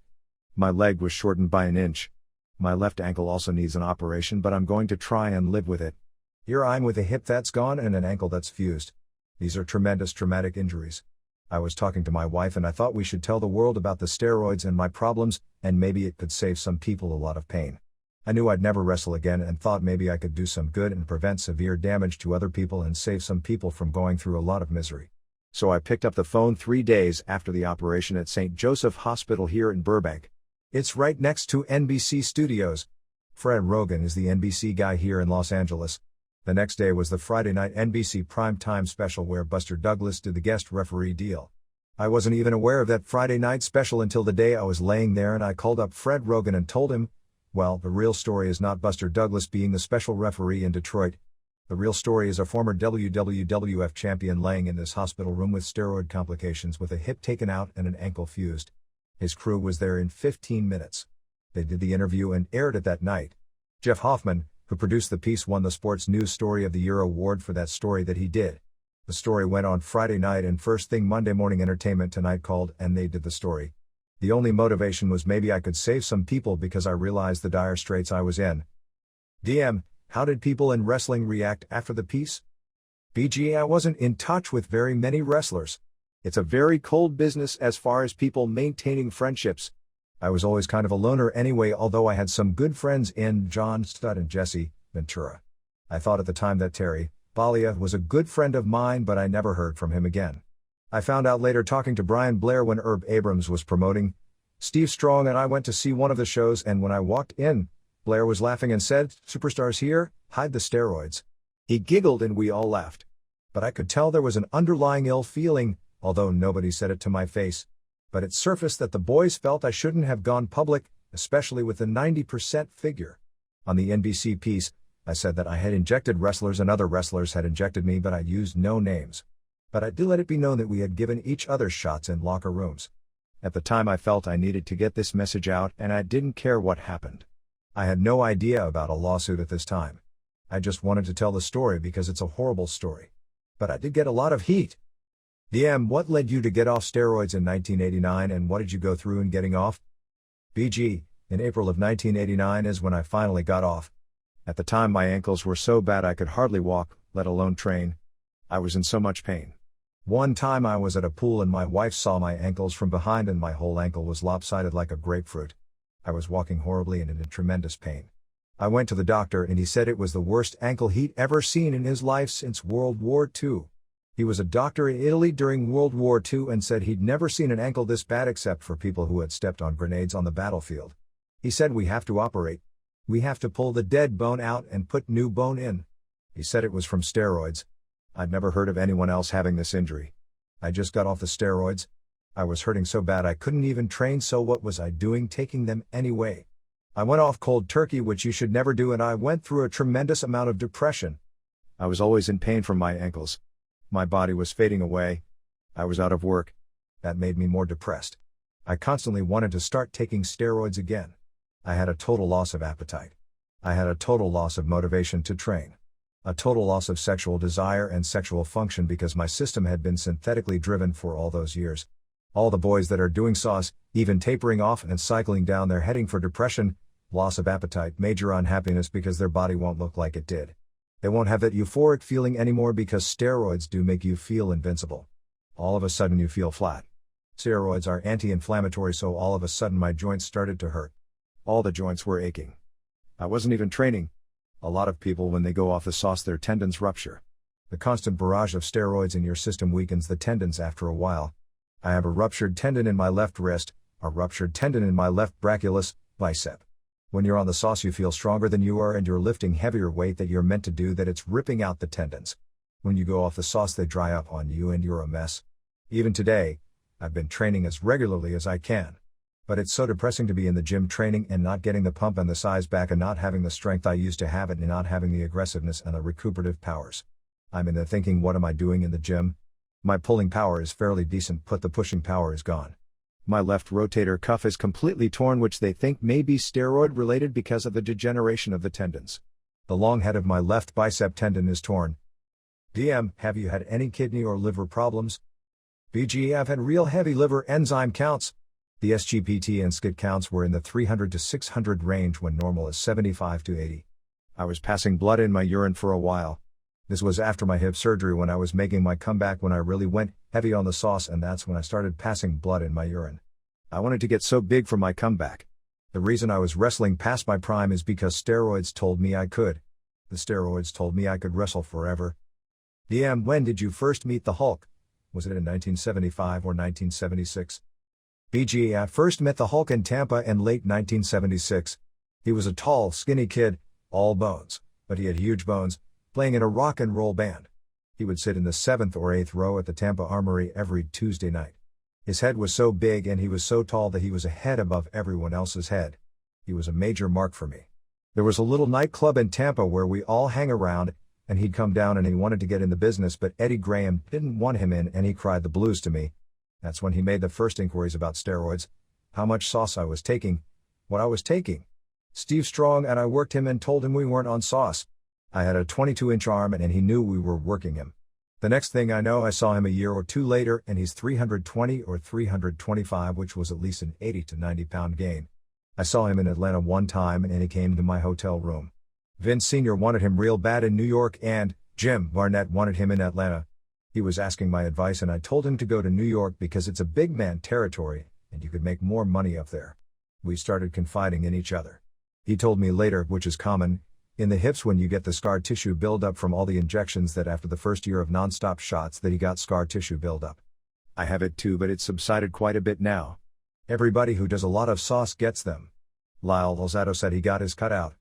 My leg was shortened by 1 inch. My left ankle also needs an operation, but I'm going to try and live with it. Here I'm with a hip that's gone and an ankle that's fused. These are tremendous traumatic injuries. I was talking to my wife and I thought we should tell the world about the steroids and my problems, and maybe it could save some people a lot of pain. I knew I'd never wrestle again and thought maybe I could do some good and prevent severe damage to other people and save some people from going through a lot of misery. So I picked up the phone 3 days after the operation at St. Joseph Hospital here in Burbank. It's right next to NBC Studios. Fred Rogan is the NBC guy here in Los Angeles. The next day was the Friday night NBC primetime special where Buster Douglas did the guest referee deal. I wasn't even aware of that Friday night special until the day I was laying there and I called up Fred Rogan and told him, well, the real story is not Buster Douglas being the special referee in Detroit. The real story is a former WWF champion laying in this hospital room with steroid complications with a hip taken out and an ankle fused. His crew was there in 15 minutes. They did the interview and aired it that night. Jeff Hoffman, who produced the piece, won the Sports News Story of the Year award for that story that he did. The story went on Friday night and first thing Monday morning Entertainment Tonight called and they did the story. The only motivation was maybe I could save some people because I realized the dire straits I was in. DM, how did people in wrestling react after the piece? BG, I wasn't in touch with very many wrestlers. It's a very cold business as far as people maintaining friendships. I was always kind of a loner anyway, although I had some good friends in John Studd and Jesse Ventura. I thought at the time that Terry Bollea was a good friend of mine, but I never heard from him again. I found out later talking to Brian Blair when Herb Abrams was promoting. Steve Strong and I went to see one of the shows, and when I walked in, Blair was laughing and said, "Superstars here, hide the steroids." He giggled and we all laughed. But I could tell there was an underlying ill feeling, although nobody said it to my face. But it surfaced that the boys felt I shouldn't have gone public, especially with the 90% figure. On the NBC piece, I said that I had injected wrestlers and other wrestlers had injected me, but I used no names. But I did let it be known that we had given each other shots in locker rooms. At the time I felt I needed to get this message out and I didn't care what happened. I had no idea about a lawsuit at this time. I just wanted to tell the story because it's a horrible story. But I did get a lot of heat. DM, what led you to get off steroids in 1989 and what did you go through in getting off? BG, in April of 1989 is when I finally got off. At the time my ankles were so bad I could hardly walk, let alone train. I was in so much pain. One time I was at a pool and my wife saw my ankles from behind and my whole ankle was lopsided like a grapefruit. I was walking horribly and in tremendous pain. I went to the doctor and he said it was the worst ankle he'd ever seen in his life since World War II. He was a doctor in Italy during World War II and said he'd never seen an ankle this bad except for people who had stepped on grenades on the battlefield. He said we have to operate. We have to pull the dead bone out and put new bone in. He said it was from steroids. I'd never heard of anyone else having this injury. I just got off the steroids. I was hurting so bad I couldn't even train, so what was I doing taking them anyway? I went off cold turkey, which you should never do, and I went through a tremendous amount of depression. I was always in pain from my ankles. My body was fading away. I was out of work. That made me more depressed. I constantly wanted to start taking steroids again. I had a total loss of appetite. I had a total loss of motivation to train. A total loss of sexual desire and sexual function because my system had been synthetically driven for all those years. All the boys that are doing sauce, even tapering off and cycling down, they're heading for depression, loss of appetite, major unhappiness because their body won't look like it did. They won't have that euphoric feeling anymore because steroids do make you feel invincible. All of a sudden you feel flat. Steroids are anti-inflammatory, so all of a sudden my joints started to hurt. All the joints were aching. I wasn't even training. A lot of people, when they go off the sauce, their tendons rupture. The constant barrage of steroids in your system weakens the tendons after a while. I have a ruptured tendon in my left wrist, a ruptured tendon in my left brachialis, bicep. When you're on the sauce you feel stronger than you are and you're lifting heavier weight that you're meant to do, that it's ripping out the tendons. When you go off the sauce they dry up on you and you're a mess. Even today, I've been training as regularly as I can. But it's so depressing to be in the gym training and not getting the pump and the size back and not having the strength I used to have it and not having the aggressiveness and the recuperative powers. I'm in there thinking, what am I doing in the gym? My pulling power is fairly decent, but the pushing power is gone. My left rotator cuff is completely torn, which they think may be steroid related because of the degeneration of the tendons. The long head of my left bicep tendon is torn. DM, have you had any kidney or liver problems? BG, I've had real heavy liver enzyme counts. The SGPT and SCIT counts were in the 300 to 600 range when normal is 75 to 80. I was passing blood in my urine for a while. This was after my hip surgery when I was making my comeback, when I really went heavy on the sauce, and that's when I started passing blood in my urine. I wanted to get so big for my comeback. The reason I was wrestling past my prime is because steroids told me I could. The steroids told me I could wrestle forever. DM, when did you first meet the Hulk? Was it in 1975 or 1976? BG, I first met the Hulk in Tampa in late 1976. He was a tall, skinny kid, all bones, but he had huge bones, playing in a rock and roll band. He would sit in the 7th or 8th row at the Tampa Armory every Tuesday night. His head was so big and he was so tall that he was a head above everyone else's head. He was a major mark for me. There was a little nightclub in Tampa where we all hang around, and he'd come down and he wanted to get in the business, but Eddie Graham didn't want him in and he cried the blues to me. That's when he made the first inquiries about steroids, how much sauce I was taking, what I was taking. Steve Strong and I worked him and told him we weren't on sauce. I had a 22-inch arm and he knew we were working him. The next thing I know, I saw him a year or two later and he's 320 or 325, which was at least an 80 to 90 pound gain. I saw him in Atlanta one time and he came to my hotel room. Vince Sr. wanted him real bad in New York and Jim Barnett wanted him in Atlanta. He was asking my advice and I told him to go to New York because it's a big man territory and you could make more money up there. We started confiding in each other. He told me later, which is common in the hips when you get the scar tissue buildup from all the injections, that after the first year of non-stop shots that he got scar tissue buildup. I have it too, but it's subsided quite a bit now. Everybody who does a lot of sauce gets them. Lyle Lozado said he got his cut out.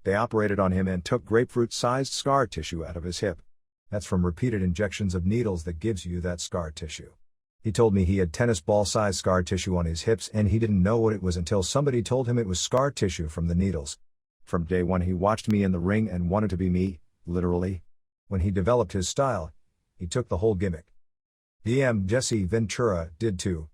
They operated on him and took grapefruit-sized scar tissue out of his hip. That's from repeated injections of needles that gives you that scar tissue. He told me he had tennis ball-sized scar tissue on his hips and he didn't know what it was until somebody told him it was scar tissue from the needles. From day one he watched me in the ring and wanted to be me, literally. When he developed his style, he took the whole gimmick. DM Jesse Ventura did too.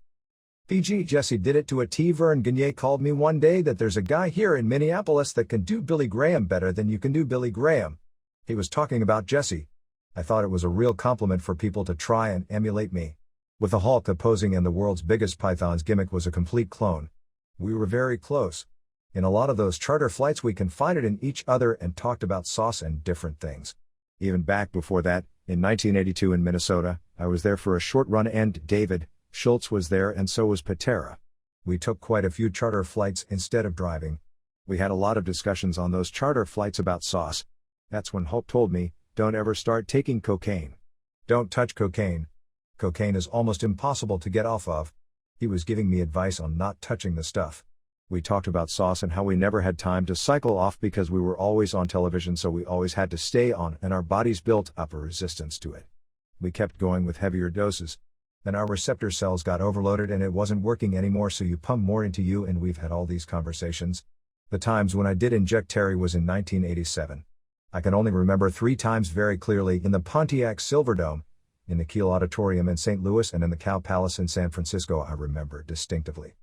PG Jesse did it to a T. Vern Gagne called me one day that there's a guy here in Minneapolis that can do Billy Graham better than you can do Billy Graham. He was talking about Jesse. I thought it was a real compliment for people to try and emulate me. With the Hulk opposing and the world's biggest python's gimmick was a complete clone. We were very close. In a lot of those charter flights we confided in each other and talked about sauce and different things. Even back before that, in 1982 in Minnesota, I was there for a short run and David Schultz was there and so was Patera. We took quite a few charter flights instead of driving. We had a lot of discussions on those charter flights about sauce. That's when Hulk told me, don't ever start taking cocaine. Don't touch cocaine. Cocaine is almost impossible to get off of. He was giving me advice on not touching the stuff. We talked about sauce and how we never had time to cycle off because we were always on television, so we always had to stay on and our bodies built up a resistance to it. We kept going with heavier doses. Then our receptor cells got overloaded and it wasn't working anymore, so you pump more into you, and we've had all these conversations. The times when I did inject Terry was in 1987. I can only remember 3 times very clearly: in the Pontiac Silverdome, in the Kiel Auditorium in St. Louis, and in the Cow Palace in San Francisco. I remember distinctively.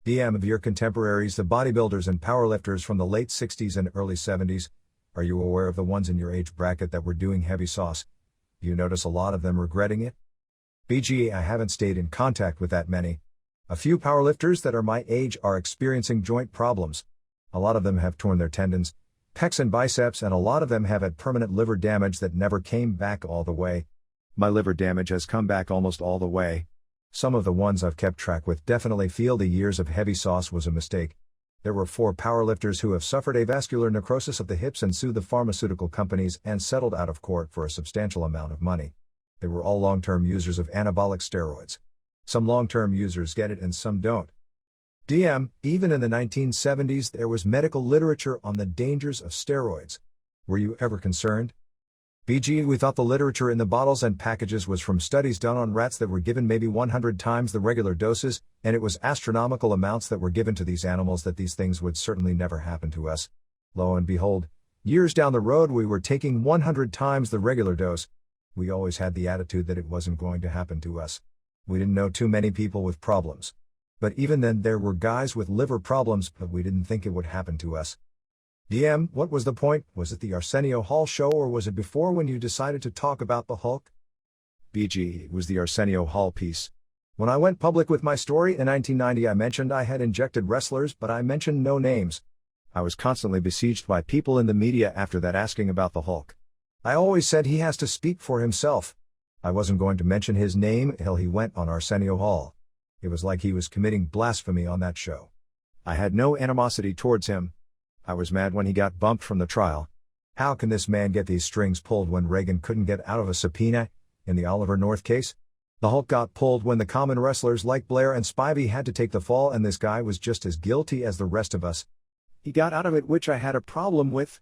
DM of your contemporaries, the bodybuilders and powerlifters from the late 60s and early 70s, are you aware of the ones in your age bracket that were doing heavy sauce? Do you notice a lot of them regretting it? BG, I haven't stayed in contact with that many. A few powerlifters that are my age are experiencing joint problems. A lot of them have torn their tendons, pecs and biceps, and a lot of them have had permanent liver damage that never came back all the way. My liver damage has come back almost all the way. Some of the ones I've kept track with definitely feel the years of heavy sauce was a mistake. There were 4 powerlifters who have suffered avascular necrosis of the hips and sued the pharmaceutical companies and settled out of court for a substantial amount of money. They were all long-term users of anabolic steroids. Some long-term users get it and some don't. DM, even in the 1970s there was medical literature on the dangers of steroids. Were you ever concerned? BG, we thought the literature in the bottles and packages was from studies done on rats that were given maybe 100 times the regular doses, and it was astronomical amounts that were given to these animals that these things would certainly never happen to us. Lo and behold, years down the road we were taking 100 times the regular dose. We always had the attitude that it wasn't going to happen to us. We didn't know too many people with problems. But even then there were guys with liver problems, but we didn't think it would happen to us. DM, what was the point? Was it the Arsenio Hall show or was it before when you decided to talk about the Hulk? BG, it was the Arsenio Hall piece. When I went public with my story in 1990 I mentioned I had injected wrestlers, but I mentioned no names. I was constantly besieged by people in the media after that asking about the Hulk. I always said he has to speak for himself. I wasn't going to mention his name until he went on Arsenio Hall. It was like he was committing blasphemy on that show. I had no animosity towards him. I was mad when he got bumped from the trial. How can this man get these strings pulled when Reagan couldn't get out of a subpoena? In the Oliver North case, the Hulk got pulled when the common wrestlers like Blair and Spivey had to take the fall, and this guy was just as guilty as the rest of us. He got out of it, which I had a problem with.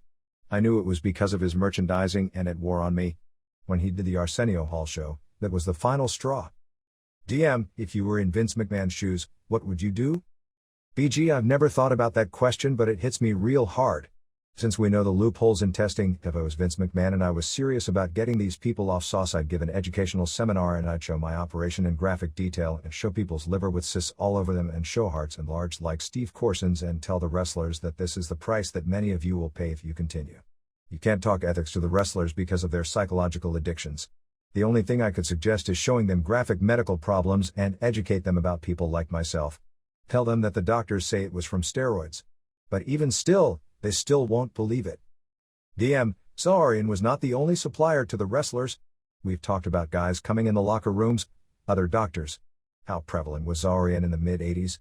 I knew it was because of his merchandising and it wore on me. When he did the Arsenio Hall show, that was the final straw. DM, if you were in Vince McMahon's shoes, what would you do? BG, I've never thought about that question, but it hits me real hard. Since we know the loopholes in testing, if I was Vince McMahon and I was serious about getting these people off sauce, I'd give an educational seminar and I'd show my operation in graphic detail and show people's liver with cysts all over them and show hearts enlarged like Steve Corson's and tell the wrestlers that this is the price that many of you will pay if you continue. You can't talk ethics to the wrestlers because of their psychological addictions. The only thing I could suggest is showing them graphic medical problems and educate them about people like myself. Tell them that the doctors say it was from steroids. But even still, they still won't believe it. DM, Zarian was not the only supplier to the wrestlers. We've talked about guys coming in the locker rooms, other doctors. How prevalent was Zarian in the mid-80s?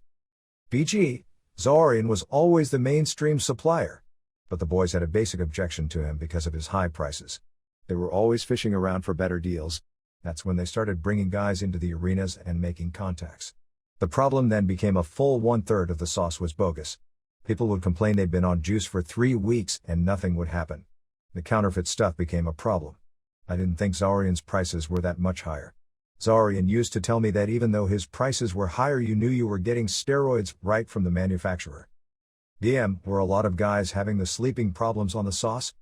BG, Zarian was always the mainstream supplier. But the boys had a basic objection to him because of his high prices. They were always fishing around for better deals. That's when they started bringing guys into the arenas and making contacts. The problem then became a full 1/3 of the sauce was bogus. People would complain they'd been on juice for 3 weeks and nothing would happen. The counterfeit stuff became a problem. I didn't think Zarian's prices were that much higher. Zarian used to tell me that even though his prices were higher, you knew you were getting steroids right from the manufacturer. DM, were a lot of guys having the sleeping problems on the sauce?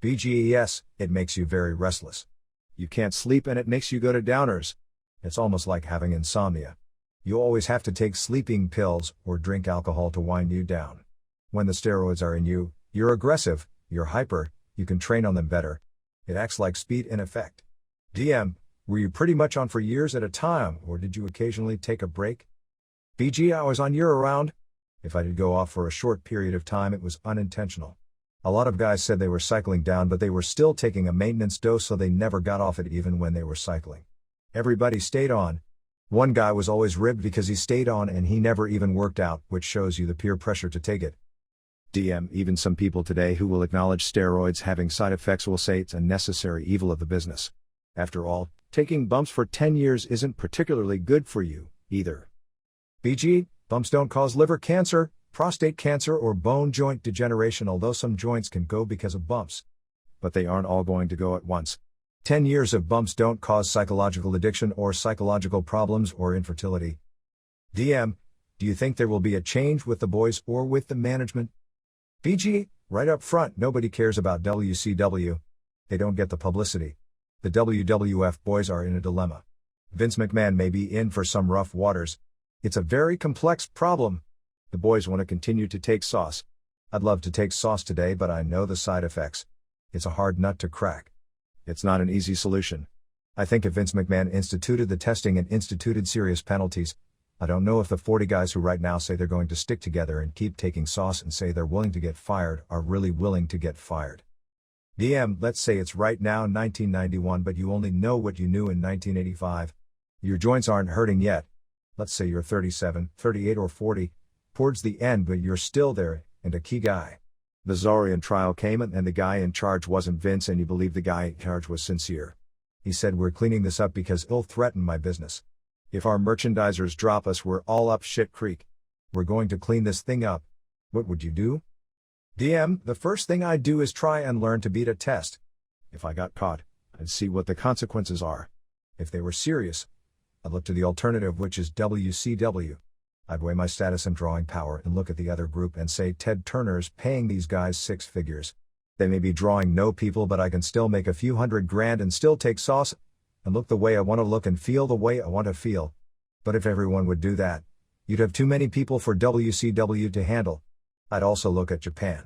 BGES, it makes you very restless. You can't sleep and it makes you go to downers. It's almost like having insomnia. You always have to take sleeping pills or drink alcohol to wind you down. When the steroids are in you, you're aggressive, you're hyper, you can train on them better. It acts like speed in effect. DM, were you pretty much on for years at a time, or did you occasionally take a break? BG, I was on year-round. If I did go off for a short period of time, it was unintentional. A lot of guys said they were cycling down, but they were still taking a maintenance dose, so they never got off it even when they were cycling. Everybody stayed on. One guy was always ribbed because he stayed on and he never even worked out, which shows you the peer pressure to take it. DM, even some people today who will acknowledge steroids having side effects will say it's a necessary evil of the business. After all, taking bumps for 10 years isn't particularly good for you, either. BG, bumps don't cause liver cancer, prostate cancer, or bone joint degeneration, although some joints can go because of bumps. But they aren't all going to go at once. 10 years of bumps don't cause psychological addiction or psychological problems or infertility. DM, do you think there will be a change with the boys or with the management? BG, right up front, nobody cares about WCW. They don't get the publicity. The WWF boys are in a dilemma. Vince McMahon may be in for some rough waters. It's a very complex problem. The boys want to continue to take sauce. I'd love to take sauce today, but I know the side effects. It's a hard nut to crack. It's not an easy solution. I think if Vince McMahon instituted the testing and instituted serious penalties, I don't know if the 40 guys who right now say they're going to stick together and keep taking sauce and say they're willing to get fired are really willing to get fired. DM, let's say it's right now 1991, but you only know what you knew in 1985. Your joints aren't hurting yet. Let's say you're 37, 38 or 40, towards the end, but you're still there, and a key guy. The Zarian trial came and the guy in charge wasn't Vince, and you believe the guy in charge was sincere. He said, we're cleaning this up because it'll threaten my business. If our merchandisers drop us, we're all up shit creek. We're going to clean this thing up. What would you do? DM, the first thing I'd do is try and learn to beat a test. If I got caught, I'd see what the consequences are. If they were serious, I'd look to the alternative, which is WCW. I'd weigh my status and drawing power and look at the other group and say, Ted Turner's paying these guys 6 figures. They may be drawing no people, but I can still make a few $100,000 and still take sauce and look the way I want to look and feel the way I want to feel. But if everyone would do that, you'd have too many people for WCW to handle. I'd also look at Japan.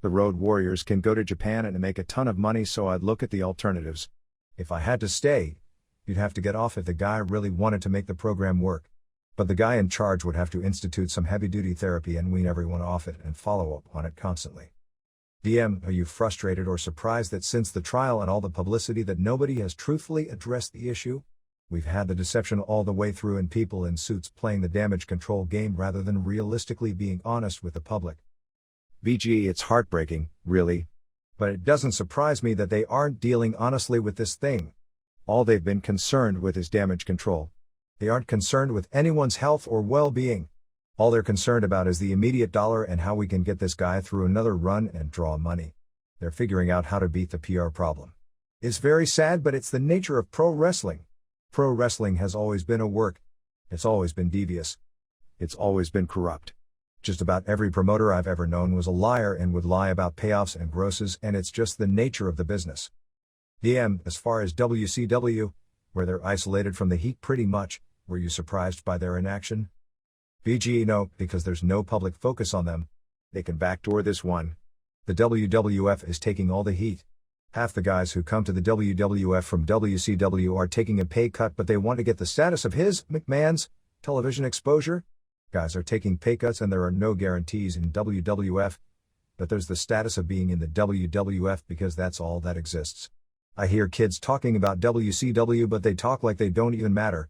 The Road Warriors can go to Japan and make a ton of money, so I'd look at the alternatives. If I had to stay, you'd have to get off if the guy really wanted to make the program work. But the guy in charge would have to institute some heavy-duty therapy and wean everyone off it and follow up on it constantly. DM, are you frustrated or surprised that since the trial and all the publicity that nobody has truthfully addressed the issue? We've had the deception all the way through and people in suits playing the damage control game rather than realistically being honest with the public. BG, it's heartbreaking, really. But it doesn't surprise me that they aren't dealing honestly with this thing. All they've been concerned with is damage control. They aren't concerned with anyone's health or well-being. All they're concerned about is the immediate dollar and how we can get this guy through another run and draw money. They're figuring out how to beat the PR problem. It's very sad, but it's the nature of pro wrestling. Pro wrestling has always been a work. It's always been devious. It's always been corrupt. Just about every promoter I've ever known was a liar and would lie about payoffs and grosses, and it's just the nature of the business. DM, as far as WCW, where they're isolated from the heat pretty much, were you surprised by their inaction? BG, no, because there's no public focus on them. They can backdoor this one. The WWF is taking all the heat. Half the guys who come to the WWF from WCW are taking a pay cut, but they want to get the status of McMahon's television exposure. Guys are taking pay cuts and there are no guarantees in WWF, but there's the status of being in the WWF because that's all that exists. I hear kids talking about WCW, but they talk like they don't even matter.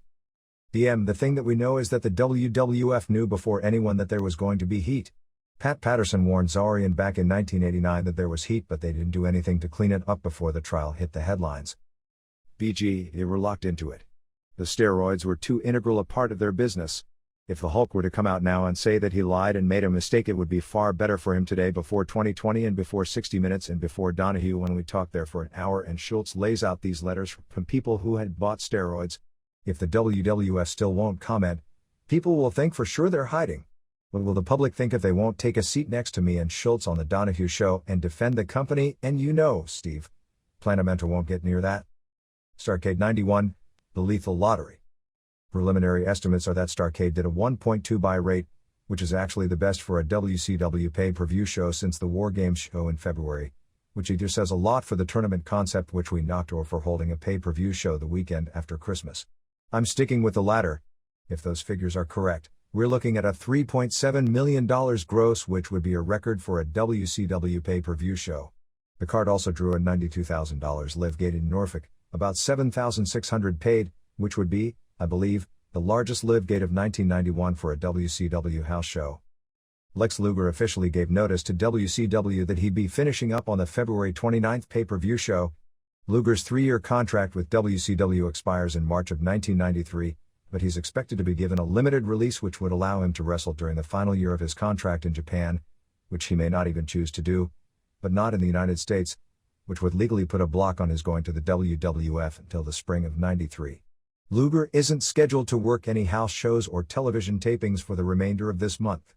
DM, the thing that we know is that the WWF knew before anyone that there was going to be heat. Pat Patterson warned Zarian back in 1989 that there was heat, but they didn't do anything to clean it up before the trial hit the headlines. BG, they were locked into it. The steroids were too integral a part of their business. If the Hulk were to come out now and say that he lied and made a mistake, it would be far better for him today, before 2020 and before 60 Minutes and before Donahue, when we talked there for an hour and Schultz lays out these letters from people who had bought steroids. If the WWF still won't comment, people will think for sure they're hiding. What will the public think if they won't take a seat next to me and Schultz on the Donahue Show and defend the company? And you know, Steve, Planamento won't get near that. Starrcade 91, The Lethal Lottery. Preliminary estimates are that Starrcade did a 1.2 buy rate, which is actually the best for a WCW pay-per-view show since the War Games show in February, which either says a lot for the tournament concept which we knocked or for holding a pay-per-view show the weekend after Christmas. I'm sticking with the latter. If those figures are correct, we're looking at a $3.7 million gross, which would be a record for a WCW pay-per-view show. The card also drew a $92,000 live gate in Norfolk, about $7,600 paid, which would be, I believe, the largest live gate of 1991 for a WCW house show. Lex Luger officially gave notice to WCW that he'd be finishing up on the February 29th pay-per-view show. Luger's 3-year contract with WCW expires in March of 1993, but he's expected to be given a limited release which would allow him to wrestle during the final year of his contract in Japan, which he may not even choose to do, but not in the United States, which would legally put a block on his going to the WWF until the spring of '93. Luger isn't scheduled to work any house shows or television tapings for the remainder of this month.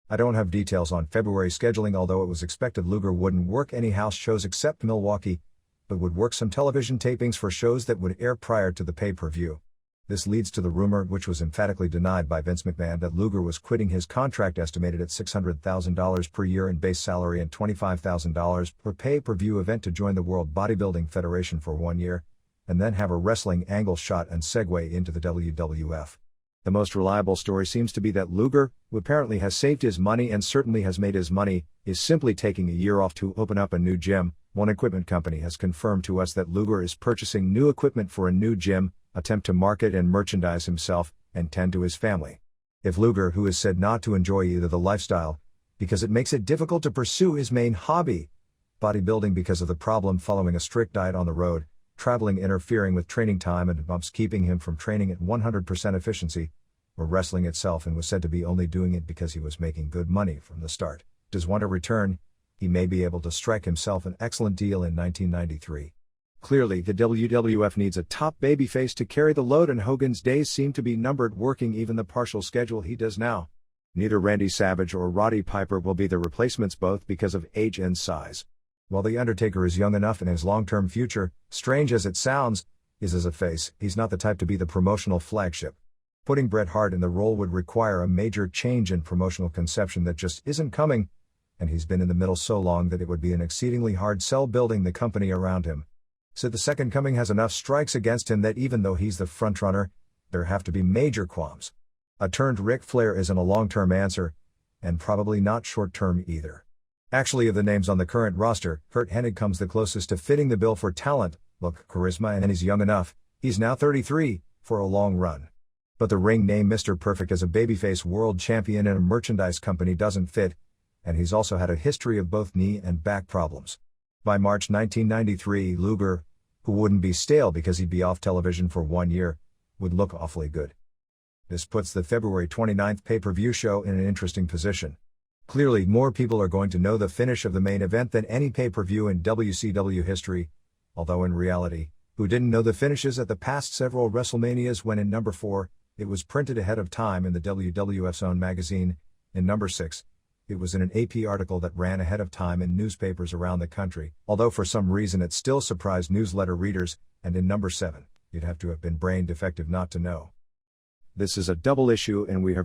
I don't have details on February scheduling, although it was expected Luger wouldn't work any house shows except Milwaukee, but would work some television tapings for shows that would air prior to the pay-per-view. This leads to the rumor, which was emphatically denied by Vince McMahon, that Luger was quitting his contract estimated at $600,000 per year in base salary and $25,000 per pay-per-view event to join the World Bodybuilding Federation for 1 year, and then have a wrestling angle shot and segue into the WWF. The most reliable story seems to be that Luger, who apparently has saved his money and certainly has made his money, is simply taking a year off to open up a new gym. One equipment company has confirmed to us that Luger is purchasing new equipment for a new gym, attempt to market and merchandise himself, and tend to his family. If Luger, who has said not to enjoy either the lifestyle, because it makes it difficult to pursue his main hobby, bodybuilding because of the problem following a strict diet on the road, traveling interfering with training time and bumps keeping him from training at 100% efficiency, or wrestling itself and was said to be only doing it because he was making good money from the start, does want to return, he may be able to strike himself an excellent deal in 1993. Clearly, the WWF needs a top babyface to carry the load, and Hogan's days seem to be numbered, working even the partial schedule he does now. Neither Randy Savage or Roddy Piper will be the replacements, both because of age and size. While The Undertaker is young enough, and his long-term future, strange as it sounds, is as a face, he's not the type to be the promotional flagship. Putting Bret Hart in the role would require a major change in promotional conception that just isn't coming, and he's been in the middle so long that it would be an exceedingly hard sell building the company around him. So the Second Coming has enough strikes against him that even though he's the frontrunner, there have to be major qualms. A turned Ric Flair isn't a long-term answer, and probably not short-term either. Actually, of the names on the current roster, Curt Hennig comes the closest to fitting the bill for talent, look, charisma, and he's young enough, he's now 33, for a long run. But the ring name Mr. Perfect as a babyface world champion in a merchandise company doesn't fit, and he's also had a history of both knee and back problems. By March 1993, Luger, who wouldn't be stale because he'd be off television for 1 year, would look awfully good. This puts the February 29th pay-per-view show in an interesting position. Clearly, more people are going to know the finish of the main event than any pay-per-view in WCW history, although in reality, who didn't know the finishes at the past several WrestleManias when in number 4, it was printed ahead of time in the WWF's own magazine, in number 6, it was in an AP article that ran ahead of time in newspapers around the country, although for some reason it still surprised newsletter readers, and in number 7, you'd have to have been brain defective not to know. This is a double issue, and we have